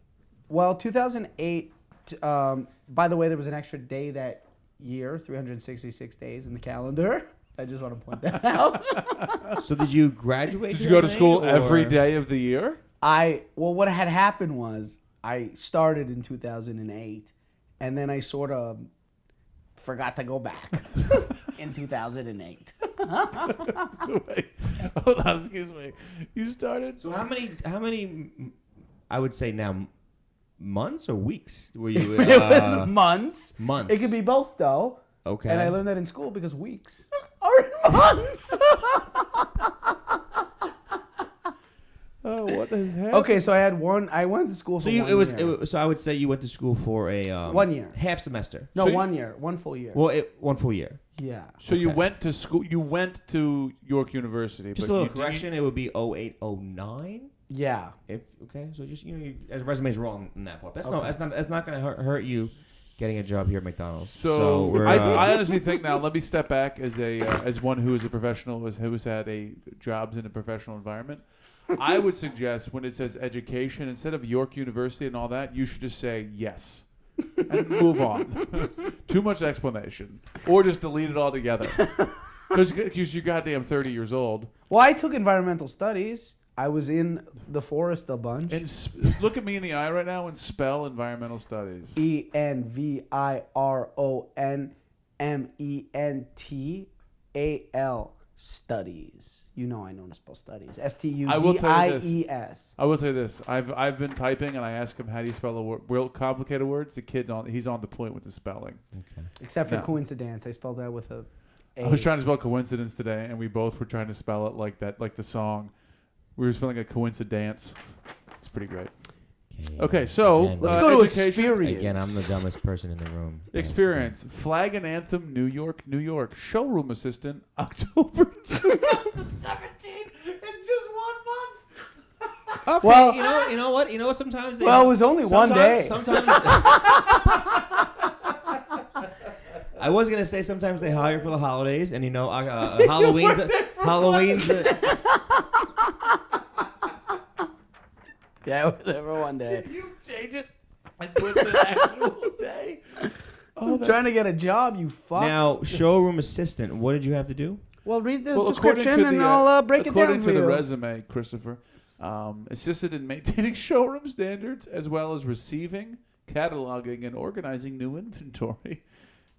Well, 2008, by the way, there was an extra day that year, 366 days in the calendar. I just want to point that out. So did you graduate? Did you go to school 2008, every day of the year? What had happened was I started in 2008, and then I sort of forgot to go back in 2008. So wait, hold on, excuse me. You started. So how many? I would say now, months or weeks were you? It was months. Months. It could be both though. Okay. And I learned that in school because weeks are in months. Oh, what has happened? Okay, so I went to school for So one year. So I would say you went to school for a 1 year. half semester. No, So you- 1 year. One full year. Well, one full year. Yeah. So you Okay. went to school. You went to York University. Just but a little you- correction. It would be 08, 09. Yeah. So just your resume's wrong in that part. That's Okay. that's not going to hurt you getting a job here at McDonald's. So we're, I honestly think now. Let me step back as one who is a professional, who's had jobs in a professional environment. I would suggest when it says education, instead of York University and all that, you should just say yes and move on. Too much explanation, or just delete it altogether. Because you're goddamn 30 years old. Well, I took environmental studies. I was in the forest a bunch. And look at me in the eye right now and spell environmental studies. ENVIRONMENTAL studies. You know I know how to spell studies. STUDIES. I will tell you this. I've been typing and I ask him how do you spell a word, real complicated words. The kid's he's on the point with the spelling. okay. Except for No. coincidence. I spelled that with a I was trying to spell coincidence today, and we both were trying to spell it like that, like the song. We were spelling a coincidence. It's pretty great. Okay, so Again, Let's go to education. experience. Again, I'm the dumbest person in the room. Experience. Flag and Anthem, New York, New York. Showroom assistant, October 2017. It's just 1 month. Okay, Well- you know what? Sometimes they. Well, it was only one day. Sometimes. I was gonna say sometimes they hire for the holidays, and Halloween's. Yeah, it was there for one day. You change it and put the actual day. I'm trying to get a job, you fuck. Now, showroom assistant. What did you have to do? Well, read the according description to and the, I'll break it down according for to you. the resume, Christopher, assisted in maintaining showroom standards as well as receiving, cataloging, and organizing new inventory.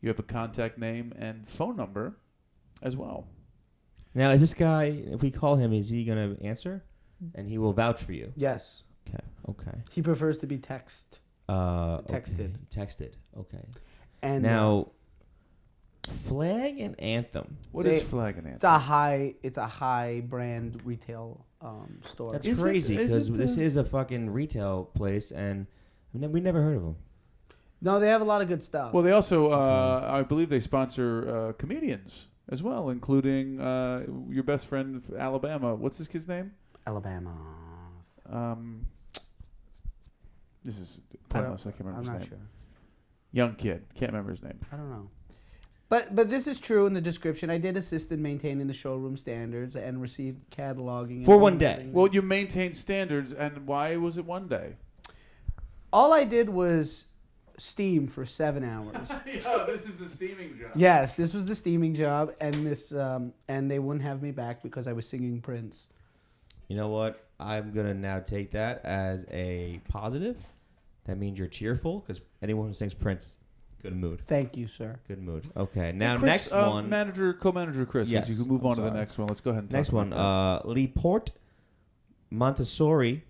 You have a contact name and phone number as well. Now, is this guy? If we call him, is he gonna answer? And he will vouch for you. Yes. Okay. He prefers to be texted. Okay. Texted. Okay. And Now, flag and anthem. What It's is Flag and it's Anthem? a high brand retail store. That's Is it- crazy is because it, this is a fucking retail place, and we never heard of them. No, they have a lot of good stuff. Well, they also, I believe they sponsor comedians as well, including your best friend, Alabama. What's this kid's name? Alabama. This is pointless. I can't remember I'm his not name. sure. Young kid. Can't remember his name. I don't know. But this is true in the description. I did assist in maintaining the showroom standards and received cataloging. For and one day. everything. Well, you maintained standards, and why was it one day? All I did was steam for 7 hours. Yo, this is the steaming job. Yes, this was the steaming job, and and they wouldn't have me back because I was singing Prince. You know what? I'm going to now take that as a positive. That means you're cheerful because anyone who sings Prince, good mood. Thank you, sir. Good mood. Okay, now Chris, next one. co-manager Chris. Yes, You can move I'm on to the sorry. next one. Let's go ahead and Next talk one. about that. Leeport, Montessori,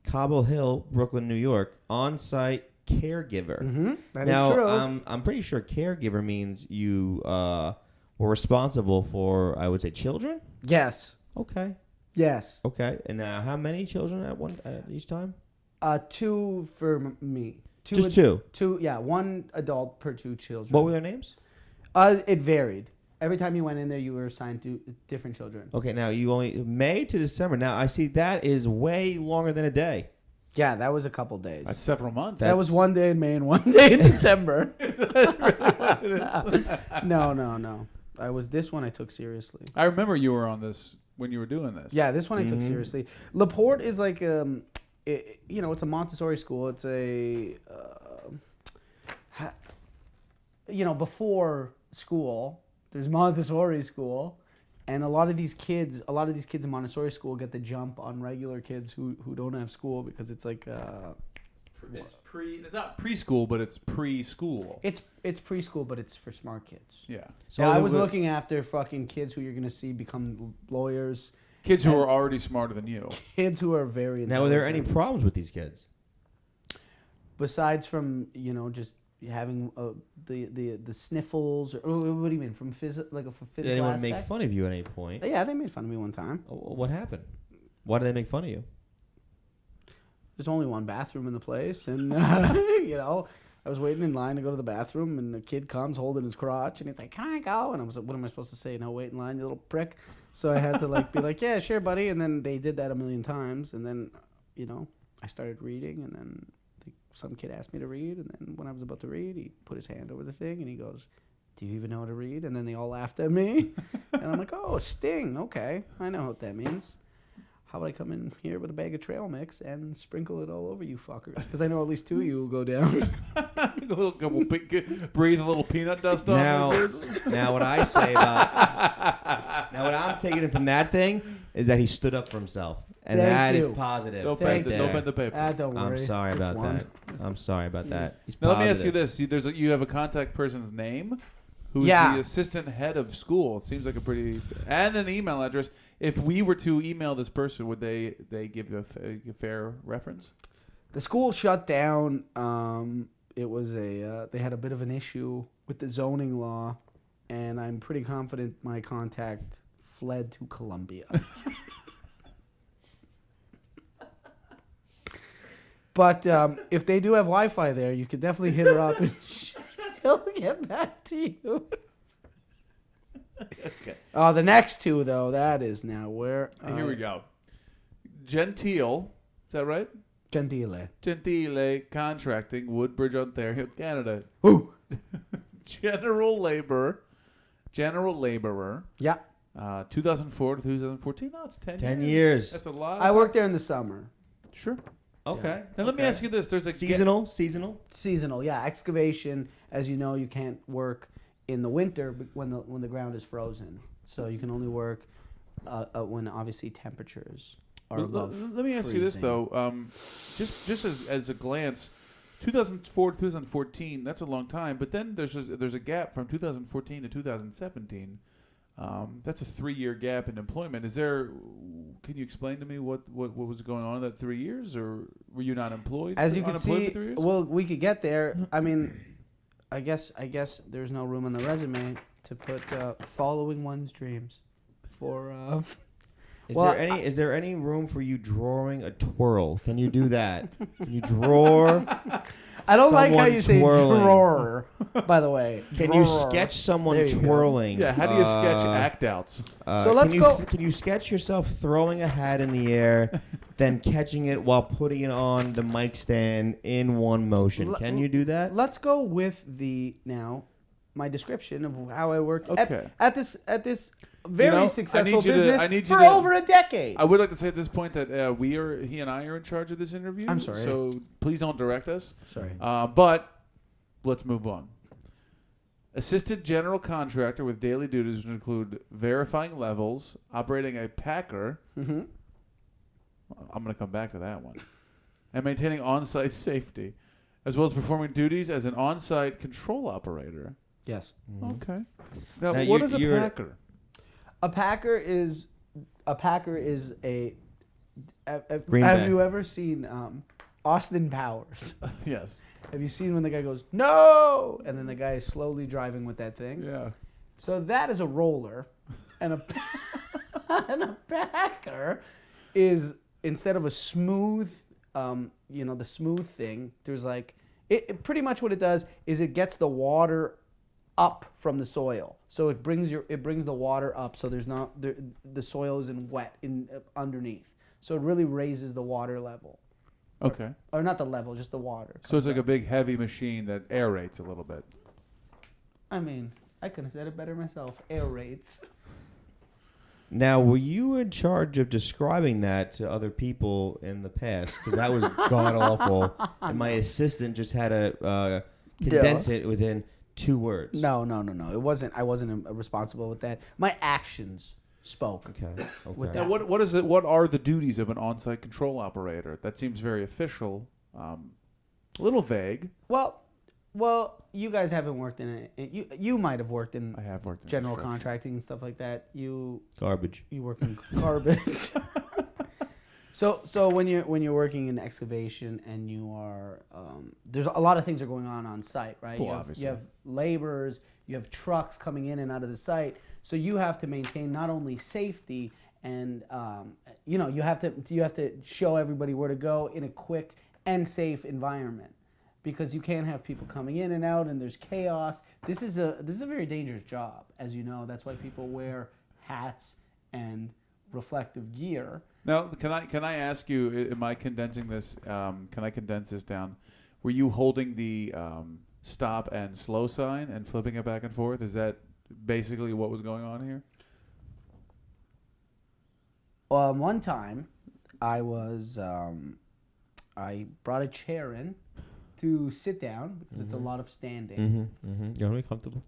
Cobble Hill, Brooklyn, New York. On-site caregiver. Mm-hmm. That is Now, true. I'm pretty sure caregiver means you were responsible for, I would say, children. Yes. Okay. Yes. Okay. And now, how many children at each time? 2 for me. Just 2. 2. Yeah, 1 adult per 2 children. What were their names? It varied. Every time you went in there, you were assigned to different children. Okay. Now you only May to December. Now I see that is way longer than a day. Yeah, that was a couple days. That's several months. That was 1 day in May and 1 day in December. No. This one I took seriously. I remember you were on this when you were doing this. Yeah, this one I took seriously. Laporte is like, it's a Montessori school. It's a, before school, there's Montessori school. And a lot of these kids in Montessori school get the jump on regular kids who don't have school because it's like It's not preschool, but it's preschool. it's preschool, but it's for smart kids. Yeah. So Now, I was the- looking after fucking kids who you're gonna see become lawyers, Kids who are already smarter than you. kids who are very Now, are there any intelligent. problems with these kids? besides from just having the sniffles or what do you mean from physical Did physical anyone make aspect? fun of you at any point? Yeah, they made fun of me one time. What happened? Why did they make fun of you? There's only one bathroom in the place, and I was waiting in line to go to the bathroom, and the kid comes holding his crotch, and he's like, "Can I go?" And I was like, "What am I supposed to say? No, wait in line, you little prick." So I had to be like, "Yeah, sure, buddy." And then they did that a million times, and then I started reading, and then some kid asked me to read, and then when I was about to read, he put his hand over the thing, and he goes, "Do you even know how to read?" And then they all laughed at me, and I'm like, "Oh, Sting, okay, I know what that means." How would I come in here with a bag of trail mix and sprinkle it all over you fuckers? Because I know at least 2 of you will go down. Breathe a little peanut dust off. Now, what I say about what I'm taking from that thing is that he stood up for himself, and Thank that is you. positive. Don't right bend there. the paper. Don't worry. I'm sorry Just about one. that. I'm sorry about that. He's Now let me ask you positive. this: you have a contact person's name, who's Yeah. the assistant head of school. It seems like a pretty and an email address. If we were to email this person, would they give you a fair reference? The school shut down. It was they had a bit of an issue with the zoning law, and I'm pretty confident my contact fled to Colombia. But if they do have Wi-Fi there, you could definitely hit her up, and she'll get back to you. Okay. The next 2 though, that is now where. Here we go. Gentile, is that right? Gentile. Gentile Contracting, Woodbridge, Ontario, Canada. Who? General laborer. Yeah. 2004 to 2014. No, it's 10 years. 10 years. That's a lot. I worked there in the summer. Sure. Okay. Now let me ask you this: there's a Seasonal. Seasonal, yeah. Excavation, as you know, you can't work in the winter when the ground is frozen. So you can only work when obviously temperatures are above. Let me ask you this freezing. though, just as a glance, 2004 to 2014, that's a long time. But then there's a gap from 2014 to 2017. That's a 3-year gap in employment. Can you explain to me what was going on in that 3 years, or were you not employed? As you can unemployed see, for 3 years? well, we could get there. I mean, I guess there's no room on the resume to put following one's dreams for. Is there any room for you drawing a twirl? Can you do that? Can you draw? I don't like how you say twirling. drawer, by the way. Can you Drawer. sketch someone There you go. twirling? Yeah, how do you sketch act outs? So let's go. Can you sketch yourself throwing a hat in the air, then catching it while putting it on the mic stand in one motion? Can you do that? Let's go with my description of how I worked at this very successful business for over a decade. I would like to say at this point that he and I are in charge of this interview. I'm sorry. So please don't direct us. Sorry. But let's move on. Assistant general contractor with daily duties would include verifying levels, operating a packer. Mm-hmm. I'm going to come back to that one. And maintaining on-site safety, as well as performing duties as an on-site control operator. Yes. Mm-hmm. Okay. Now what is a packer? A packer is a. Green have Bay. you ever seen Austin Powers? Yes. Have you seen when the guy goes no, and then the guy is slowly driving with that thing? Yeah. So that is a roller, and a packer is instead of a smooth, the smooth thing. There's like it pretty much what it does is it gets the water up from the soil, so it brings the water up, so there's not the soil isn't wet underneath, so it really raises the water level. Okay. Or not the level, just the water. So it's like a big heavy machine that aerates a little bit. I mean, I could have said it better myself. Aerates. Now, were you in charge of describing that to other people in the past? Because that was god awful, and my assistant just had to condense it within 2 words. No. It wasn't. I wasn't responsible with that. My actions spoke. Okay. With Now, that. what is it? What are the duties of an on-site control operator? That seems very official, a little vague. Well, you guys haven't worked in it. You might have worked in. I have worked in general construction. contracting and stuff like that. Garbage. You work in garbage. So when you're working in excavation and you are there's a lot of things are going on site, right? Well, obviously. You have laborers, you have trucks coming in and out of the site, so you have to maintain not only safety and you have to show everybody where to go in a quick and safe environment, because you can't have people coming in and out and there's chaos. This is a very dangerous job, as you know. That's why people wear hats and reflective gear. Now, can I ask you? Am I condensing this? Can I condense this down? Were you holding the stop and slow sign and flipping it back and forth? Is that basically what was going on here? One time, I brought a chair in to sit down because it's a lot of standing. You want to be comfortable?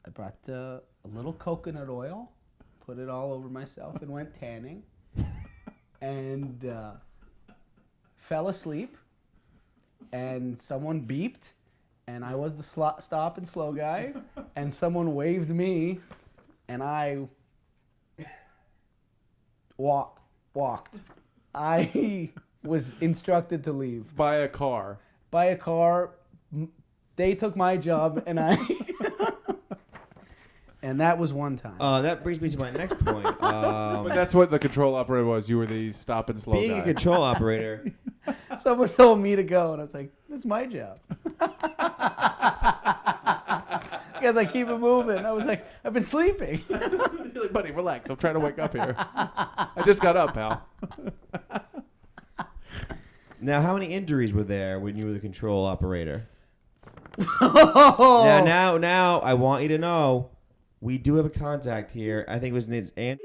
I brought a little coconut oil, put it all over myself, and went tanning, and fell asleep. And someone beeped, and I was the stop and slow guy, and someone waved me, and I walked. I was instructed to leave. By a car. By a car. They took my job, and I... And that was one time. That brings me to my next point. But that's what the control operator was. You were the stop and slow Being guy. a control operator... Someone told me to go, and I was like, "This is my job." Because I keep it moving. I was like, "I've been sleeping." You're like, buddy, relax. I'm trying to wake up here. I just got up, pal. Now, how many injuries were there when you were the control operator? Now, I want you to know, we do have a contact here. I think it was his aunt.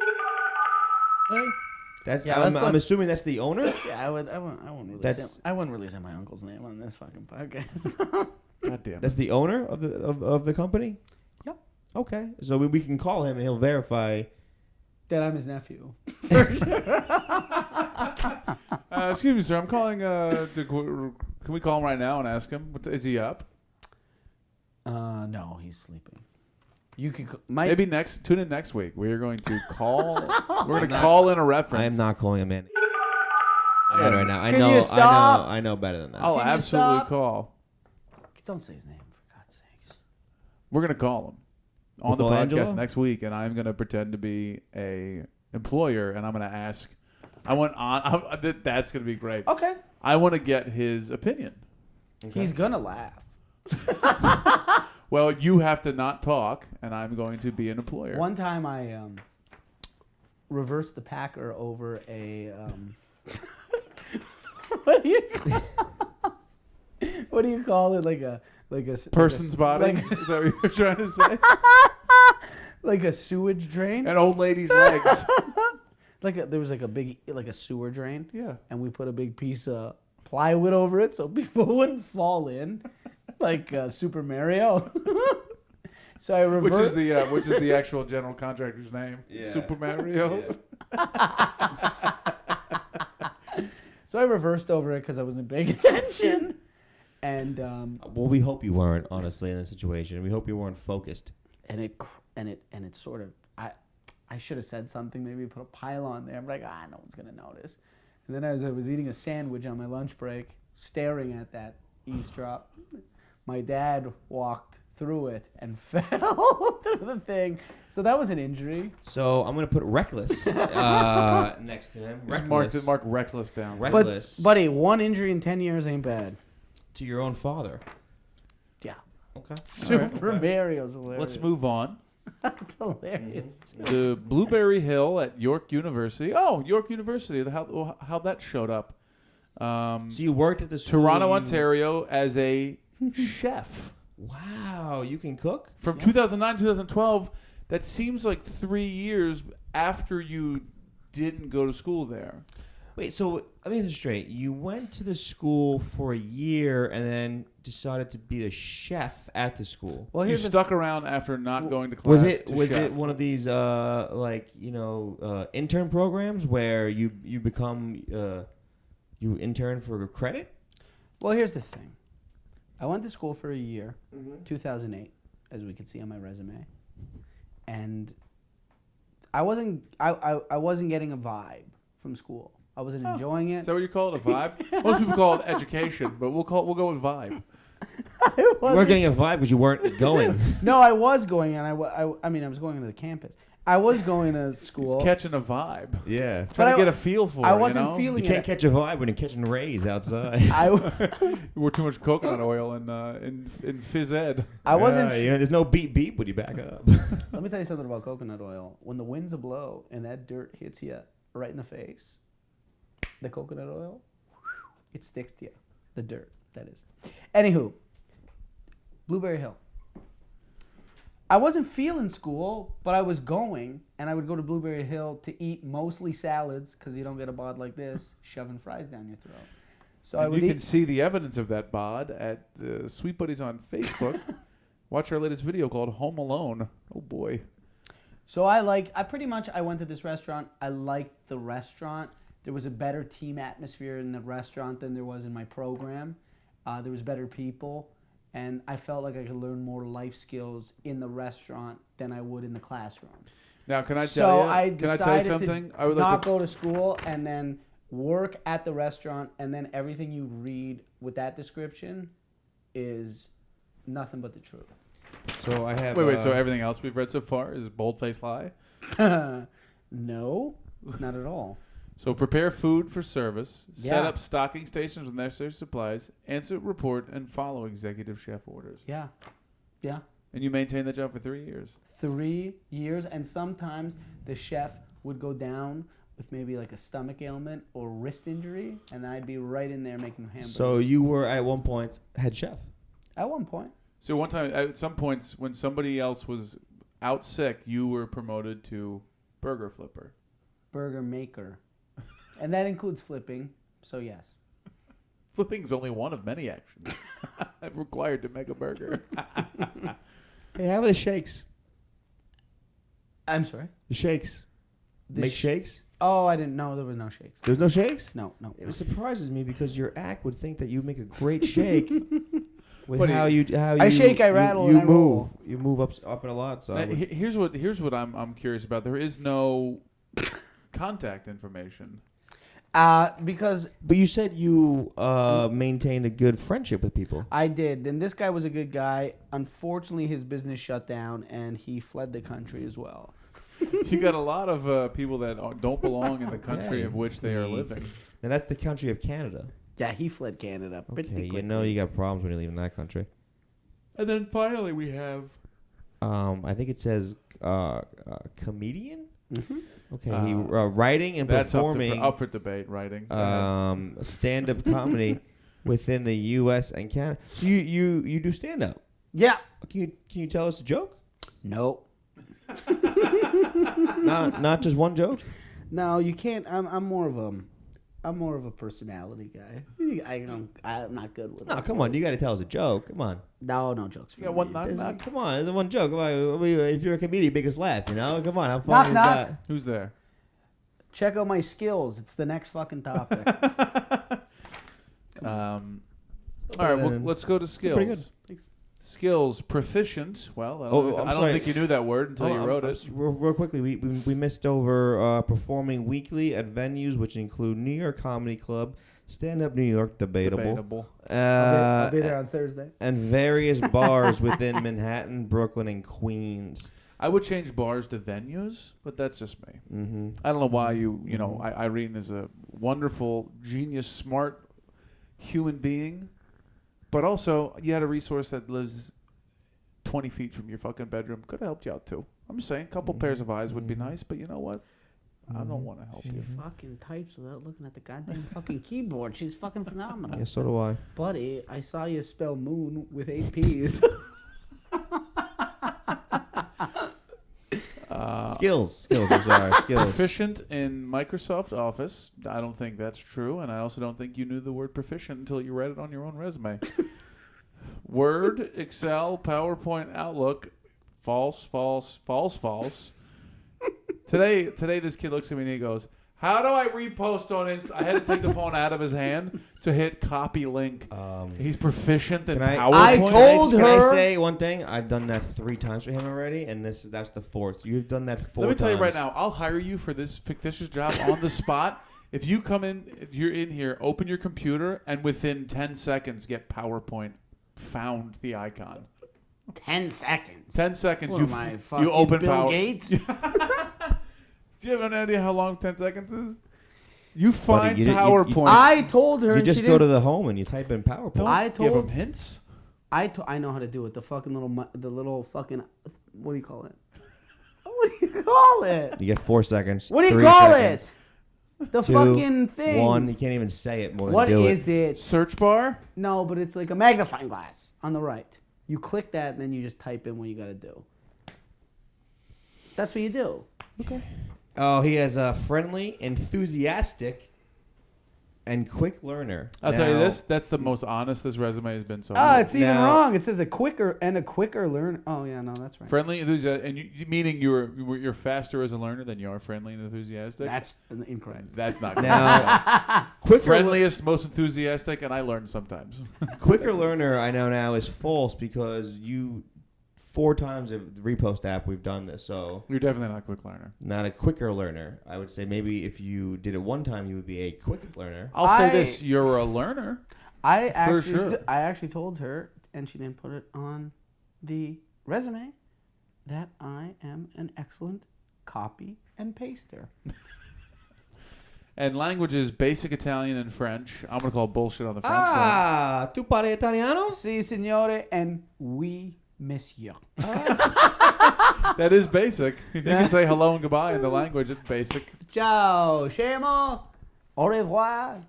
I'm assuming that's the owner. Yeah, I wouldn't really say my uncle's name on this fucking podcast. God damn. That's the owner of the company. Yep. Okay, so we can call him and he'll verify. That I'm his nephew. Excuse me, sir. I'm calling. Can we call him right now and ask him? Is he up? No, he's sleeping. You could maybe tune in next week. We're going to call. We're going to call in a reference. I am not calling him in. Right now, Can you stop? I know better than that. I'll Can you absolutely stop? call. Don't say his name, for God's sakes. We're going to call him on the We'll call podcast Angelo? next week, and I'm going to pretend to be a employer, and I'm going to ask. That's going to be great. Okay. I want to get his opinion. Okay. He's gonna laugh. Well, you have to not talk, and I'm going to be an employer. One time I reversed the Packer over a what do you call it? Like a Person's body? like, Is that what you're trying to say? like a sewage drain. An old lady's legs. There was like a big a sewer drain. Yeah. And we put a big piece of plywood over it so people wouldn't fall in, like Super Mario. So I reversed. Which is the actual general contractor's name? Yeah. Super Mario. Yeah. So I reversed over it because I wasn't paying attention. And Well, we hope you weren't, honestly, in this situation. We hope you weren't focused. and it sort of I should have said something, maybe put a pylon there. I'm like, no one's gonna notice. And then as I was eating a sandwich on my lunch break, staring at that eavesdrop, my dad walked through it and fell through the thing. So that was an injury. So I'm going to put reckless next to him. Reckless. Mark reckless down. Reckless. But buddy, one injury in 10 years ain't bad. To your own father. Yeah. Okay. Super Mario's hilarious. Let's move on. That's hilarious. To Blueberry Hill at York University. Oh, York University. How that showed up. So you worked at the school. Toronto, Ontario, as a chef. Wow, you can cook? From 2009 to 2012, that seems like 3 years after you didn't go to school there. Wait, so let me get this straight. You went to the school for a year and then decided to be a chef at the school. Well, You here's stuck around after not going to class. Was to it chef. one of these intern programs where you become you intern for credit? Well, here's the thing. I went to school for a year, 2008, as we can see on my resume, and I wasn't getting a vibe from school. I wasn't enjoying it. Is that what you call it, a vibe? Most people call it education, but we'll go with vibe. You weren't getting a vibe because you weren't going. No, I was going, and I was going to the campus. I was going to school. It's catching a vibe. Yeah. Trying to get a feel for it. I wasn't You feeling can't it. catch a vibe when you're catching rays outside. We're too much coconut oil in phys ed. I wasn't. There's no beep beep when you back up. Let me tell you something about coconut oil. When the winds blow and that dirt hits you right in the face, the coconut oil, it sticks to you. The dirt, that is. Anywho, Blueberry Hill. I wasn't feeling school, but I was going, and I would go to Blueberry Hill to eat mostly salads, because you don't get a bod like this, shoving fries down your throat. So I And would you eat. can see the evidence of that bod at the Sweet Buddies on Facebook. Watch our latest video called Home Alone. Oh, boy. So I went to this restaurant. I liked the restaurant. There was a better team atmosphere in the restaurant than there was in my program. There was better people. And I felt like I could learn more life skills in the restaurant than I would in the classroom. Now, can I So tell you? I Can I tell you decided something? to I would not like to, go to school and then work at the restaurant, and then everything you read with that description is nothing but the truth. So I have. wait. So everything else we've read so far is bold-faced lie? No, not at all. So prepare food for service, set Yeah. up stocking stations with necessary supplies, answer, report, and follow executive chef orders. Yeah. And you maintain that job for 3 years. 3 years, and sometimes the chef would go down with maybe like a stomach ailment or wrist injury, and I'd be right in there making hamburgers. So you were at one point head chef. At one point. So one time, at some points, when somebody else was out sick, you were promoted to burger flipper. Burger maker. And that includes flipping, so yes. Flipping is only one of many actions required to make a burger. Hey, how are the shakes? I'm sorry? The shakes. The Make shakes? Oh, I didn't know there was no shakes. There's no shakes? No. It surprises me because your act would think that you make a great shake with But how you I shake, I rattle, you and I move. roll. You move up and a lot. So I would- Here's what I'm curious about. There is no contact information. Because But you said you maintained a good friendship with people. I did. Then this guy was a good guy. Unfortunately, his business shut down, and he fled the country as well. You got a lot of people that don't belong in the country Yeah. of which they are living. Now that's the country of Canada. Yeah, he fled Canada pretty Okay, quickly. you know you got problems when you're leaving that country. And then finally we have I think it says comedian. Mm-hmm. Okay, he writing and that's performing up for debate. Writing. Go ahead. stand-up comedy within the U.S. and Canada. So you do stand-up. Yeah. Can you tell us a joke? Nope. Not just one joke. No, you can't. I'm more of a personality guy. I'm not good with. No, come on. You got to tell us a joke. Come on. No jokes. For Yeah, me. one knock. Come on. There's one joke. Come on. If you're a comedian, biggest laugh. You know. Come on. How Knock, funny is knock. that? Who's there? Check out my skills. It's the next fucking topic. All right, well, let's go to skills. pretty good. Thanks. Skills proficient. Well, I'm I don't sorry. think you knew that word until you wrote it. Real quickly, we missed over performing weekly at venues which include New York Comedy Club, Stand Up New York, Debatable. I'll be there on Thursday. And various bars within Manhattan, Brooklyn, and Queens. I would change bars to venues, but that's just me. Mm-hmm. I don't know why you know, Irene is a wonderful, genius, smart human being, but also you had a resource that lives 20 feet from your fucking bedroom. Could have helped you out too. I'm just saying, a couple pairs of eyes would be nice, but you know what? I don't want to help She you. fucking types without looking at the goddamn fucking keyboard. She's fucking phenomenal. Yeah, so do I. Buddy, I saw you spell moon with 8 P's. Skills. I'm sorry. Skills. Proficient in Microsoft Office. I don't think that's true, and I also don't think you knew the word proficient until you read it on your own resume. Word, Excel, PowerPoint, Outlook. False. Today, this kid looks at me and he goes, "How do I repost on Insta?" I had to take the phone out of his hand to hit copy link. He's proficient in Can I- PowerPoint. I told Can I her- say one thing? I've done that 3 times for him already, and that's the 4th. You've done that 4 Let me times. tell you right now, I'll hire you for this fictitious job on the spot. If you come in, you're in here, open your computer, and within 10 seconds get PowerPoint found the icon. 10 seconds. 10 seconds, What you am I, you fucking open Bill Power. Gates? Do you have an idea how long 10 seconds is? You find you- you- PowerPoint. I told her. You and just she go to didn't- the home and you type in PowerPoint. Don't I give told- them hints. I know how to do it. The fucking little fucking. What do you call it? What do you call it? You get 4 seconds. What do you 3 call seconds, it? The 2, fucking thing. 1. You can't even say it more than What do is it? Search bar. No, but it's like a magnifying glass on the right. You click that and then you just type in what you got to do. That's what you do. Okay. Oh, he has a friendly, enthusiastic, and quick learner. I'll tell you Now- this. That's the most honest this resume has been so Oh, far. it's even Now- wrong. It says a quicker learn. Oh yeah, no, that's right. Friendly, enthusiastic, and meaning you're faster as a learner than you are friendly and enthusiastic. That's incorrect. That's not good. Now, quicker, Friendliest, most enthusiastic, and I learn sometimes. quicker learner I know now is false because you 4 times of the repost app we've done this, so You're definitely not a quick learner. not a quicker learner. I would say maybe if you did it one time, you would be a quick learner. I'll say I- this: you're a learner. I sure. actually told her, and she didn't put it on the resume, that I am an excellent copy and paster. And languages, basic Italian and French. I'm gonna call bullshit on the French Tu parli italiano? Si, signore, and oui, monsieur. one. That is basic. If you can say hello and goodbye in the language, it's basic. Ciao, scemo. Au revoir.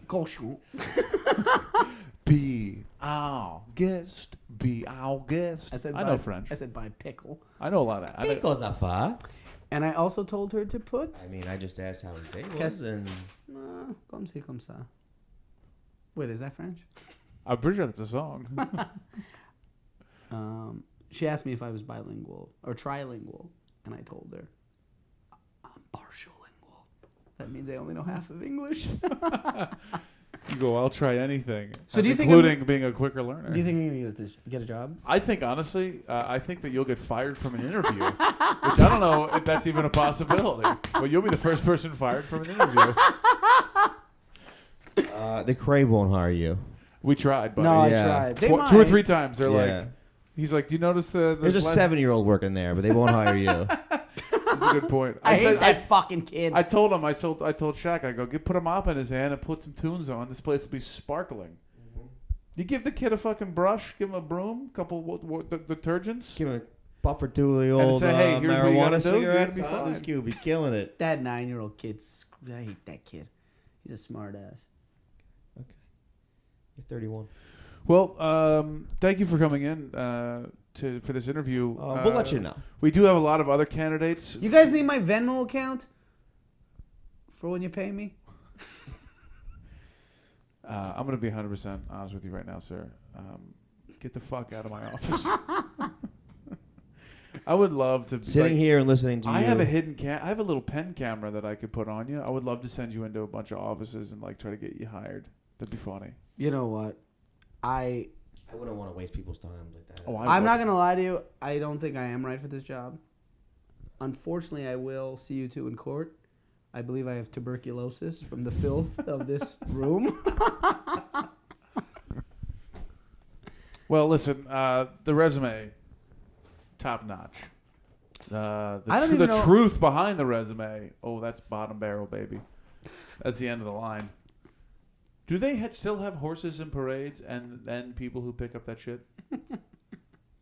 Cochon. Be our guest. Be our guest. I know French. I said by pickle. I know a lot of that. Che cosa fa? And I also told her to put I mean, I just asked how his day was, Yes. and comme ci, comme ça. Wait, is that French? I'm pretty sure that's a song. She asked me if I was bilingual or trilingual, and I told her I'm partial lingual. That means I only know half of English. You go, I'll try anything. So do you think including being a quicker learner? Do you think you're gonna get a job? I think honestly, I think that you'll get fired from an interview, which I don't know if that's even a possibility. But you'll be the first person fired from an interview. the Crave won't hire you. We tried, but No, Yeah. I tried. They 2 or might. 3 times they're Yeah. like, he's like, do you notice the There's a 7-year-old working there, but they won't hire you. That's a good point. I hate that fucking kid. I told him. I told Shaq. I go put a mop in his hand and put some tunes on. This place will be sparkling. You give the kid a fucking brush, give him a broom, couple detergents. Give him a puff or two of the old say, hey, here's what you gotta marijuana do. You're gonna cigarettes. be This fine. kid will be killing it. That 9-year-old kid. I hate that kid. He's a smart ass. Okay. You're 31. Well, thank you for coming in for this interview. We'll let you know. We do have a lot of other candidates. You guys need my Venmo account for when you pay me? I'm going to be 100% honest with you right now, sir. Get the fuck out of my office. I would love to Sitting here and listening to you. I have a hidden I have a little pen camera that I could put on you. I would love to send you into a bunch of offices and like try to get you hired. That'd be funny. You know what? I wouldn't want to waste people's time like that. Oh, I'm not gonna lie to you. I don't think I am right for this job. Unfortunately, I will see you two in court. I believe I have tuberculosis from the filth of this room. Well, listen, the resume, top notch. I don't even The know- truth behind the resume. Oh, that's bottom barrel, baby. That's the end of the line. Do they still have horses in parades and then people who pick up that shit?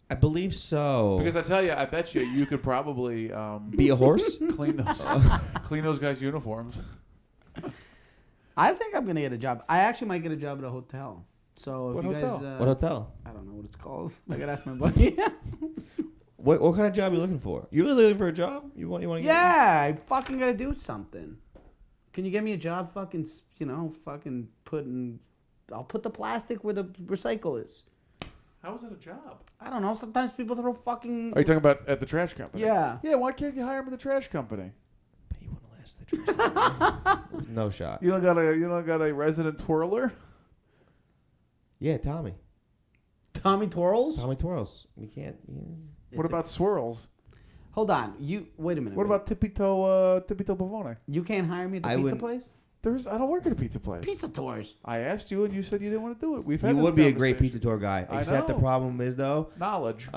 I believe so. Because I tell you, I bet you could probably Be a horse? clean those guys' uniforms. I think I'm gonna get a job. I actually might get a job at a hotel. So if What you hotel? guys, What hotel? I don't know what it's called. I gotta ask my buddy. What kind of job are you looking for? You really looking for a job? You want to Yeah, I fucking gotta do something. Can you get me a job? Fucking, I'll put the plastic where the recycle is. How is that a job? I don't know. Sometimes people throw fucking. Are you talking about at the trash company? Yeah. Yeah, why can't you hire him at the trash company? But you wouldn't last the trash. No shot. You don't got a resident twirler? Yeah, Tommy. Tommy Twirls? Tommy twirls. We can't. What about swirls? Hold on. Wait a minute. What about Tippy Toe Pavone? You can't hire me at the pizza place? I don't work at a pizza place. Pizza tours. I asked you and you said you didn't want to do it. We've had You this would be a great conversation. pizza tour guy. I Except the know. problem is though, Knowledge.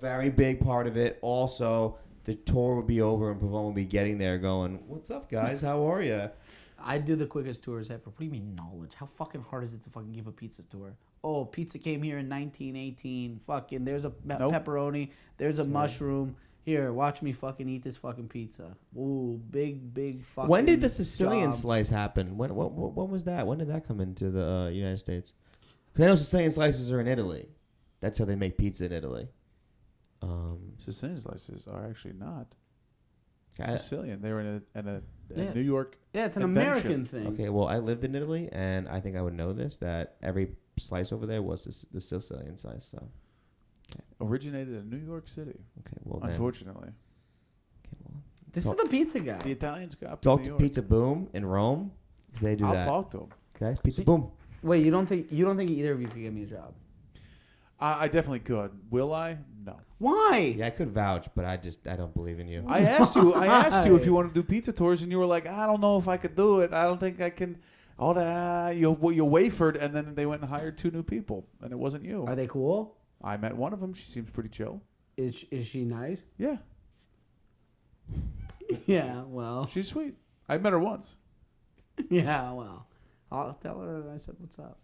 very big part of it. Also, the tour would be over and Pavone would be getting there, going, "What's up, guys? How are you?" I do the quickest tours ever. What do you mean knowledge? How fucking hard is it to fucking give a pizza tour? Oh, pizza came here in 1918. Fucking, there's a Nope. pepperoni. There's a mushroom. Here, watch me fucking eat this fucking pizza. Ooh, big fucking. When did the Sicilian job. slice happen? When was that? When did that come into the United States? Because I know Sicilian slices are in Italy. That's how they make pizza in Italy. Sicilian slices are actually not I- Sicilian. They were in a Yeah. New York. Yeah, it's an invention. American thing. Okay, well, I lived in Italy, and I think I would know this, that every slice over there was the Sicilian slice. So, Originated in New York City. okay, well, then. Unfortunately, Okay, well, This is the pizza guy. the Italians got talk New to York. Pizza Boom in Rome, because they do I'll that. talk to them. Okay, Pizza See- Boom. Wait, you don't think either of you could get me a job? I definitely could. Will I? No. Why? Yeah, I could vouch, but I don't believe in you. I asked you if you Why? wanted to do pizza tours, and you were like, I don't know if I could do it. I don't think I can. All that you wafered, and then they went and hired 2 new people, and it wasn't you. Are they cool? I met one of them. She seems pretty chill. Is she nice? Yeah, Yeah. Well. she's sweet. I met her once. Yeah. Well. I'll tell her I said what's up.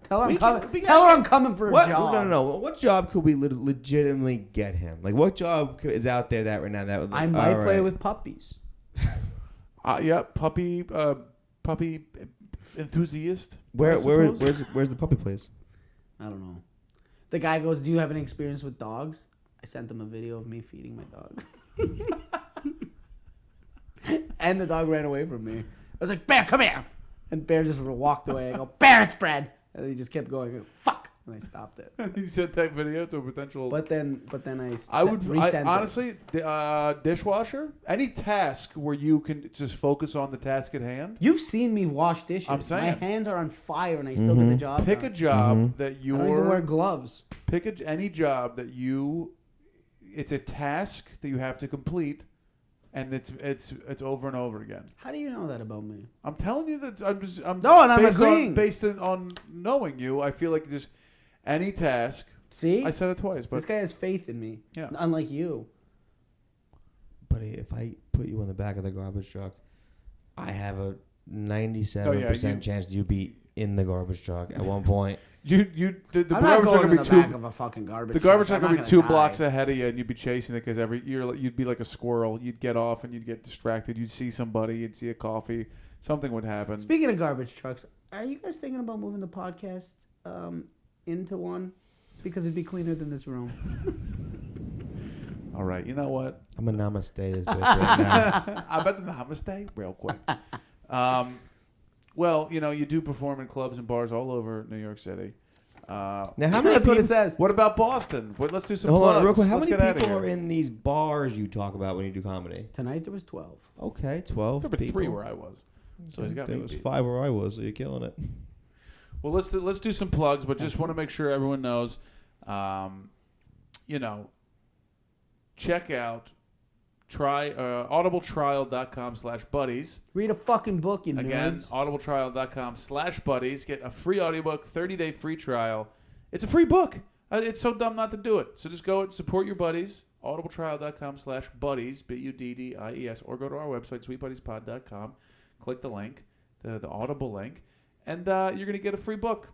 Tell her We I'm can- coming. we Tell her gotta I'm coming for a What? job. No. What job could we legitimately get him? Like, what job is out there that right now that would? I Like, might all play right. with puppies. Yeah, puppy enthusiast. Where's suppose. the puppy place? I don't know. The guy goes, "Do you have any experience with dogs?" I sent him a video of me feeding my dog. And the dog ran away from me. I was like, "Bear, come here!" And Bear just walked away. I go, "Bear, it's bread!" And he just kept going. I go, "Fuck!" And I stopped it. You sent that video to a potential. But then I would resend it. honestly, dishwasher. Any task where you can just focus on the task at hand. You've seen me wash dishes. I'm saying. My hands are on fire, and I still get the job Pick a done. job that I don't even wear you're. gloves. Pick any job that you. It's a task that you have to complete, and it's over and over again. How do you know that about me? I'm telling you that I'm No, and I'm based agreeing. based on knowing you. I feel like just any task. See, I said it twice, but this guy has faith in me. Yeah. Unlike you. Buddy, if I put you in the back of the garbage truck, I have a 97% chance that you'd be in the garbage truck at one point. The I'm not garbage truck going would in be the two. back of a fucking garbage The garbage truck. truck I'm would not be 2 gonna blocks die. ahead of you, and you'd be chasing it because you'd be like a squirrel. You'd get off and you'd get distracted. You'd see somebody. You'd see a coffee. Something would happen. Speaking of garbage trucks, are you guys thinking about moving the podcast into one? Because it'd be cleaner than this room. All right, you know what? I'm a namaste this bitch right now. I bet the namaste real quick. Well, you do perform in clubs and bars all over New York City. Now, how many That's what people, it says. What about Boston? Let's do some hold plugs. on, real quick. How Let's many get outta people here. are in these bars you talk about when you do comedy? Tonight there was 12. Okay, 12 There were people. 3 where I was. So he's got There me was beat. 5 where I was, so you're killing it. Well, let's do some plugs, but just want to make sure everyone knows, check out audibletrial.com/buddies. Read a fucking book, you Again, nerds. audibletrial.com/buddies. Get a free audiobook, 30-day free trial. It's a free book. It's so dumb not to do it. So just go and support your buddies. audibletrial.com/buddies, BUDDIES, or go to our website, sweetbuddiespod.com. Click the link, the Audible link, and you're going to get a free book.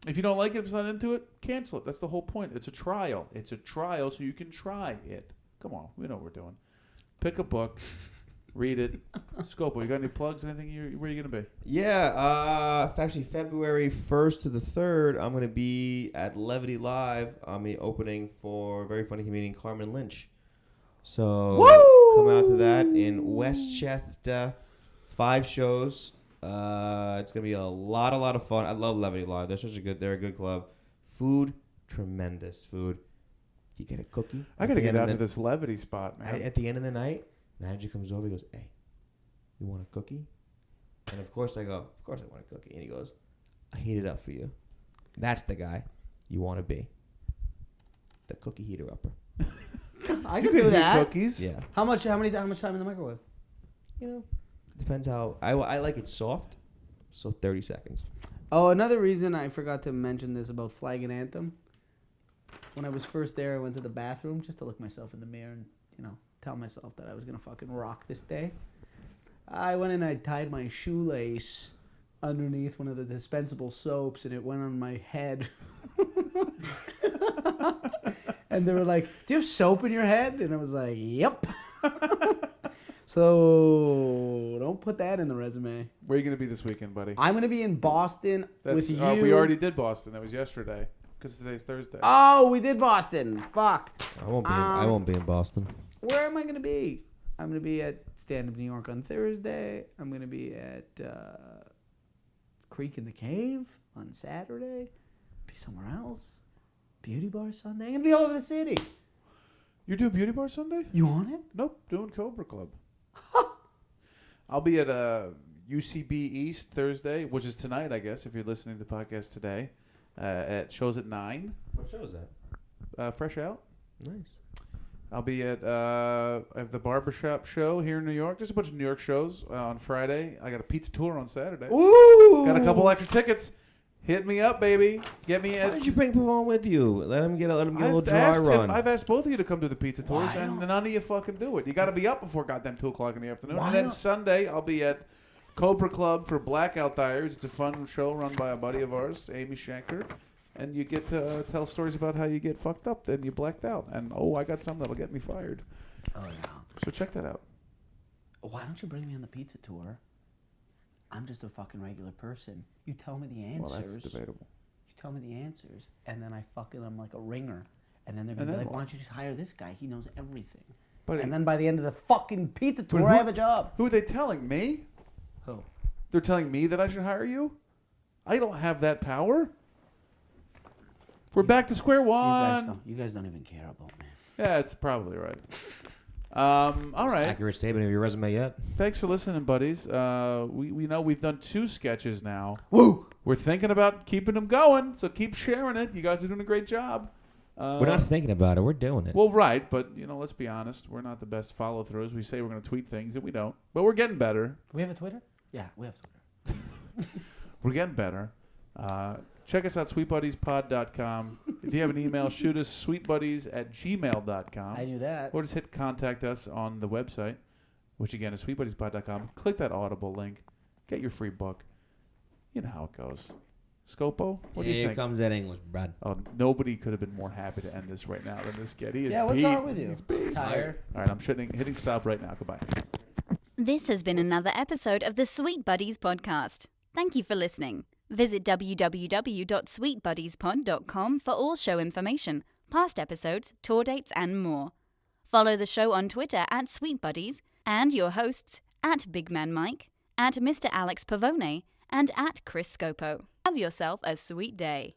If you don't like it, if it's not into it, cancel it. That's the whole point. It's a trial. It's a trial so you can try it. Come on. We know what we're doing. Pick a book. Read it. Scopo, you got any plugs? Anything? Where are you going to be? Yeah, actually February 1st to the 3rd, I'm going to be at Levity Live. I'm opening for very funny comedian Carmen Lynch. So come out to that in Westchester. 5 shows. It's going to be a lot of fun. I love Levity Live. They're a good club. Food, tremendous food. You get a cookie. I got to get out to this levity spot, man. At the end of the night, manager comes over. He goes, "Hey, you want a cookie?" And of course I go, "Of course I want a cookie." And he goes, "I heat it up for you." That's the guy you want to be. The cookie heater upper. I can do that. Cookies. Yeah. How much time in the microwave? Depends how I like it soft. So 30 seconds. Oh, another reason I forgot to mention this about Flag and Anthem. When I was first there, I went to the bathroom just to look myself in the mirror and, tell myself that I was going to fucking rock this day. I went and I tied my shoelace underneath one of the dispensable soaps, and it went on my head. And they were like, "Do you have soap in your head?" And I was like, "Yep." So don't put that in the resume. Where are you going to be this weekend, buddy? I'm going to be in Boston with you. We already did Boston. That was yesterday because today's Thursday. Oh, we did Boston. Fuck. I won't be in Boston. Where am I going to be? I'm going to be at Stand Up New York on Thursday. I'm going to be at Creek in the Cave on Saturday. Be somewhere else. Beauty Bar Sunday. I'm going to be all over the city. You do Beauty Bar Sunday? You want it? Nope, doing Cobra Club. I'll be at UCB East Thursday, which is tonight, I guess, if you're listening to the podcast today. At shows at 9. What show is that? Fresh Out. Nice. I'll be at the Barbershop show here in New York. Just a bunch of New York shows on Friday. I got a pizza tour on Saturday. Ooh. Got a couple extra tickets. Hit me up, baby. Get me Why at. did you bring Pavone with you? Let him get a little dry asked run. I've asked both of you to come to the pizza tours, Why and don't- none of you fucking do it. You got to be up before goddamn 2 o'clock in the afternoon. Why And then don't- Sunday, I'll be at Cobra Club for Blackout Tires. It's a fun show run by a buddy of ours, Amy Shanker. And you get to tell stories about how you get fucked up and you blacked out. And, I got some that'll get me fired. Oh, yeah. So check that out. Why don't you bring me on the pizza tour? I'm just a fucking regular person. You tell me the answers. Well, that's debatable. You tell me the answers, and then I'm like a ringer. And then they're And going to be then like, what? "Why don't you just hire this guy? He knows everything." But And then by the end of the fucking pizza tour, who- I have a job. who are they telling? Me? Who? They're telling me that I should hire you? I don't have that power. We're back to square one. You guys don't even care about me. Yeah, it's probably right. All right. Accurate statement of your resume yet? Thanks for listening, buddies. We know we've done 2 sketches now. Woo! We're thinking about keeping them going, so keep sharing it. You guys are doing a great job. We're not thinking about it. We're doing it. Well, right, but let's be honest. We're not the best follow-throughs. We say we're going to tweet things, and we don't. But we're getting better. Do we have a Twitter? Yeah, we have Twitter. We're getting better. Check us out, sweetbuddiespod.com. If you have an email, shoot us sweetbuddies@gmail.com. I knew that. Or just hit contact us on the website, which again is sweetbuddiespod.com. Click that Audible link. Get your free book. You know how it goes. Scopo, what do you Here think? comes that English, Brad. Oh, nobody could have been more happy to end this right now than this kid. He is Yeah, what's beat. wrong with you? He's beat. Tired. All right, I'm hitting stop right now. Goodbye. This has been another episode of the Sweet Buddies podcast. Thank you for listening. Visit www.sweetbuddiespod.com for all show information, past episodes, tour dates, and more. Follow the show on Twitter @SweetBuddies and your hosts @BigManMike, @Mr. Alex Pavone, and @Chris Scopo. Have yourself a sweet day.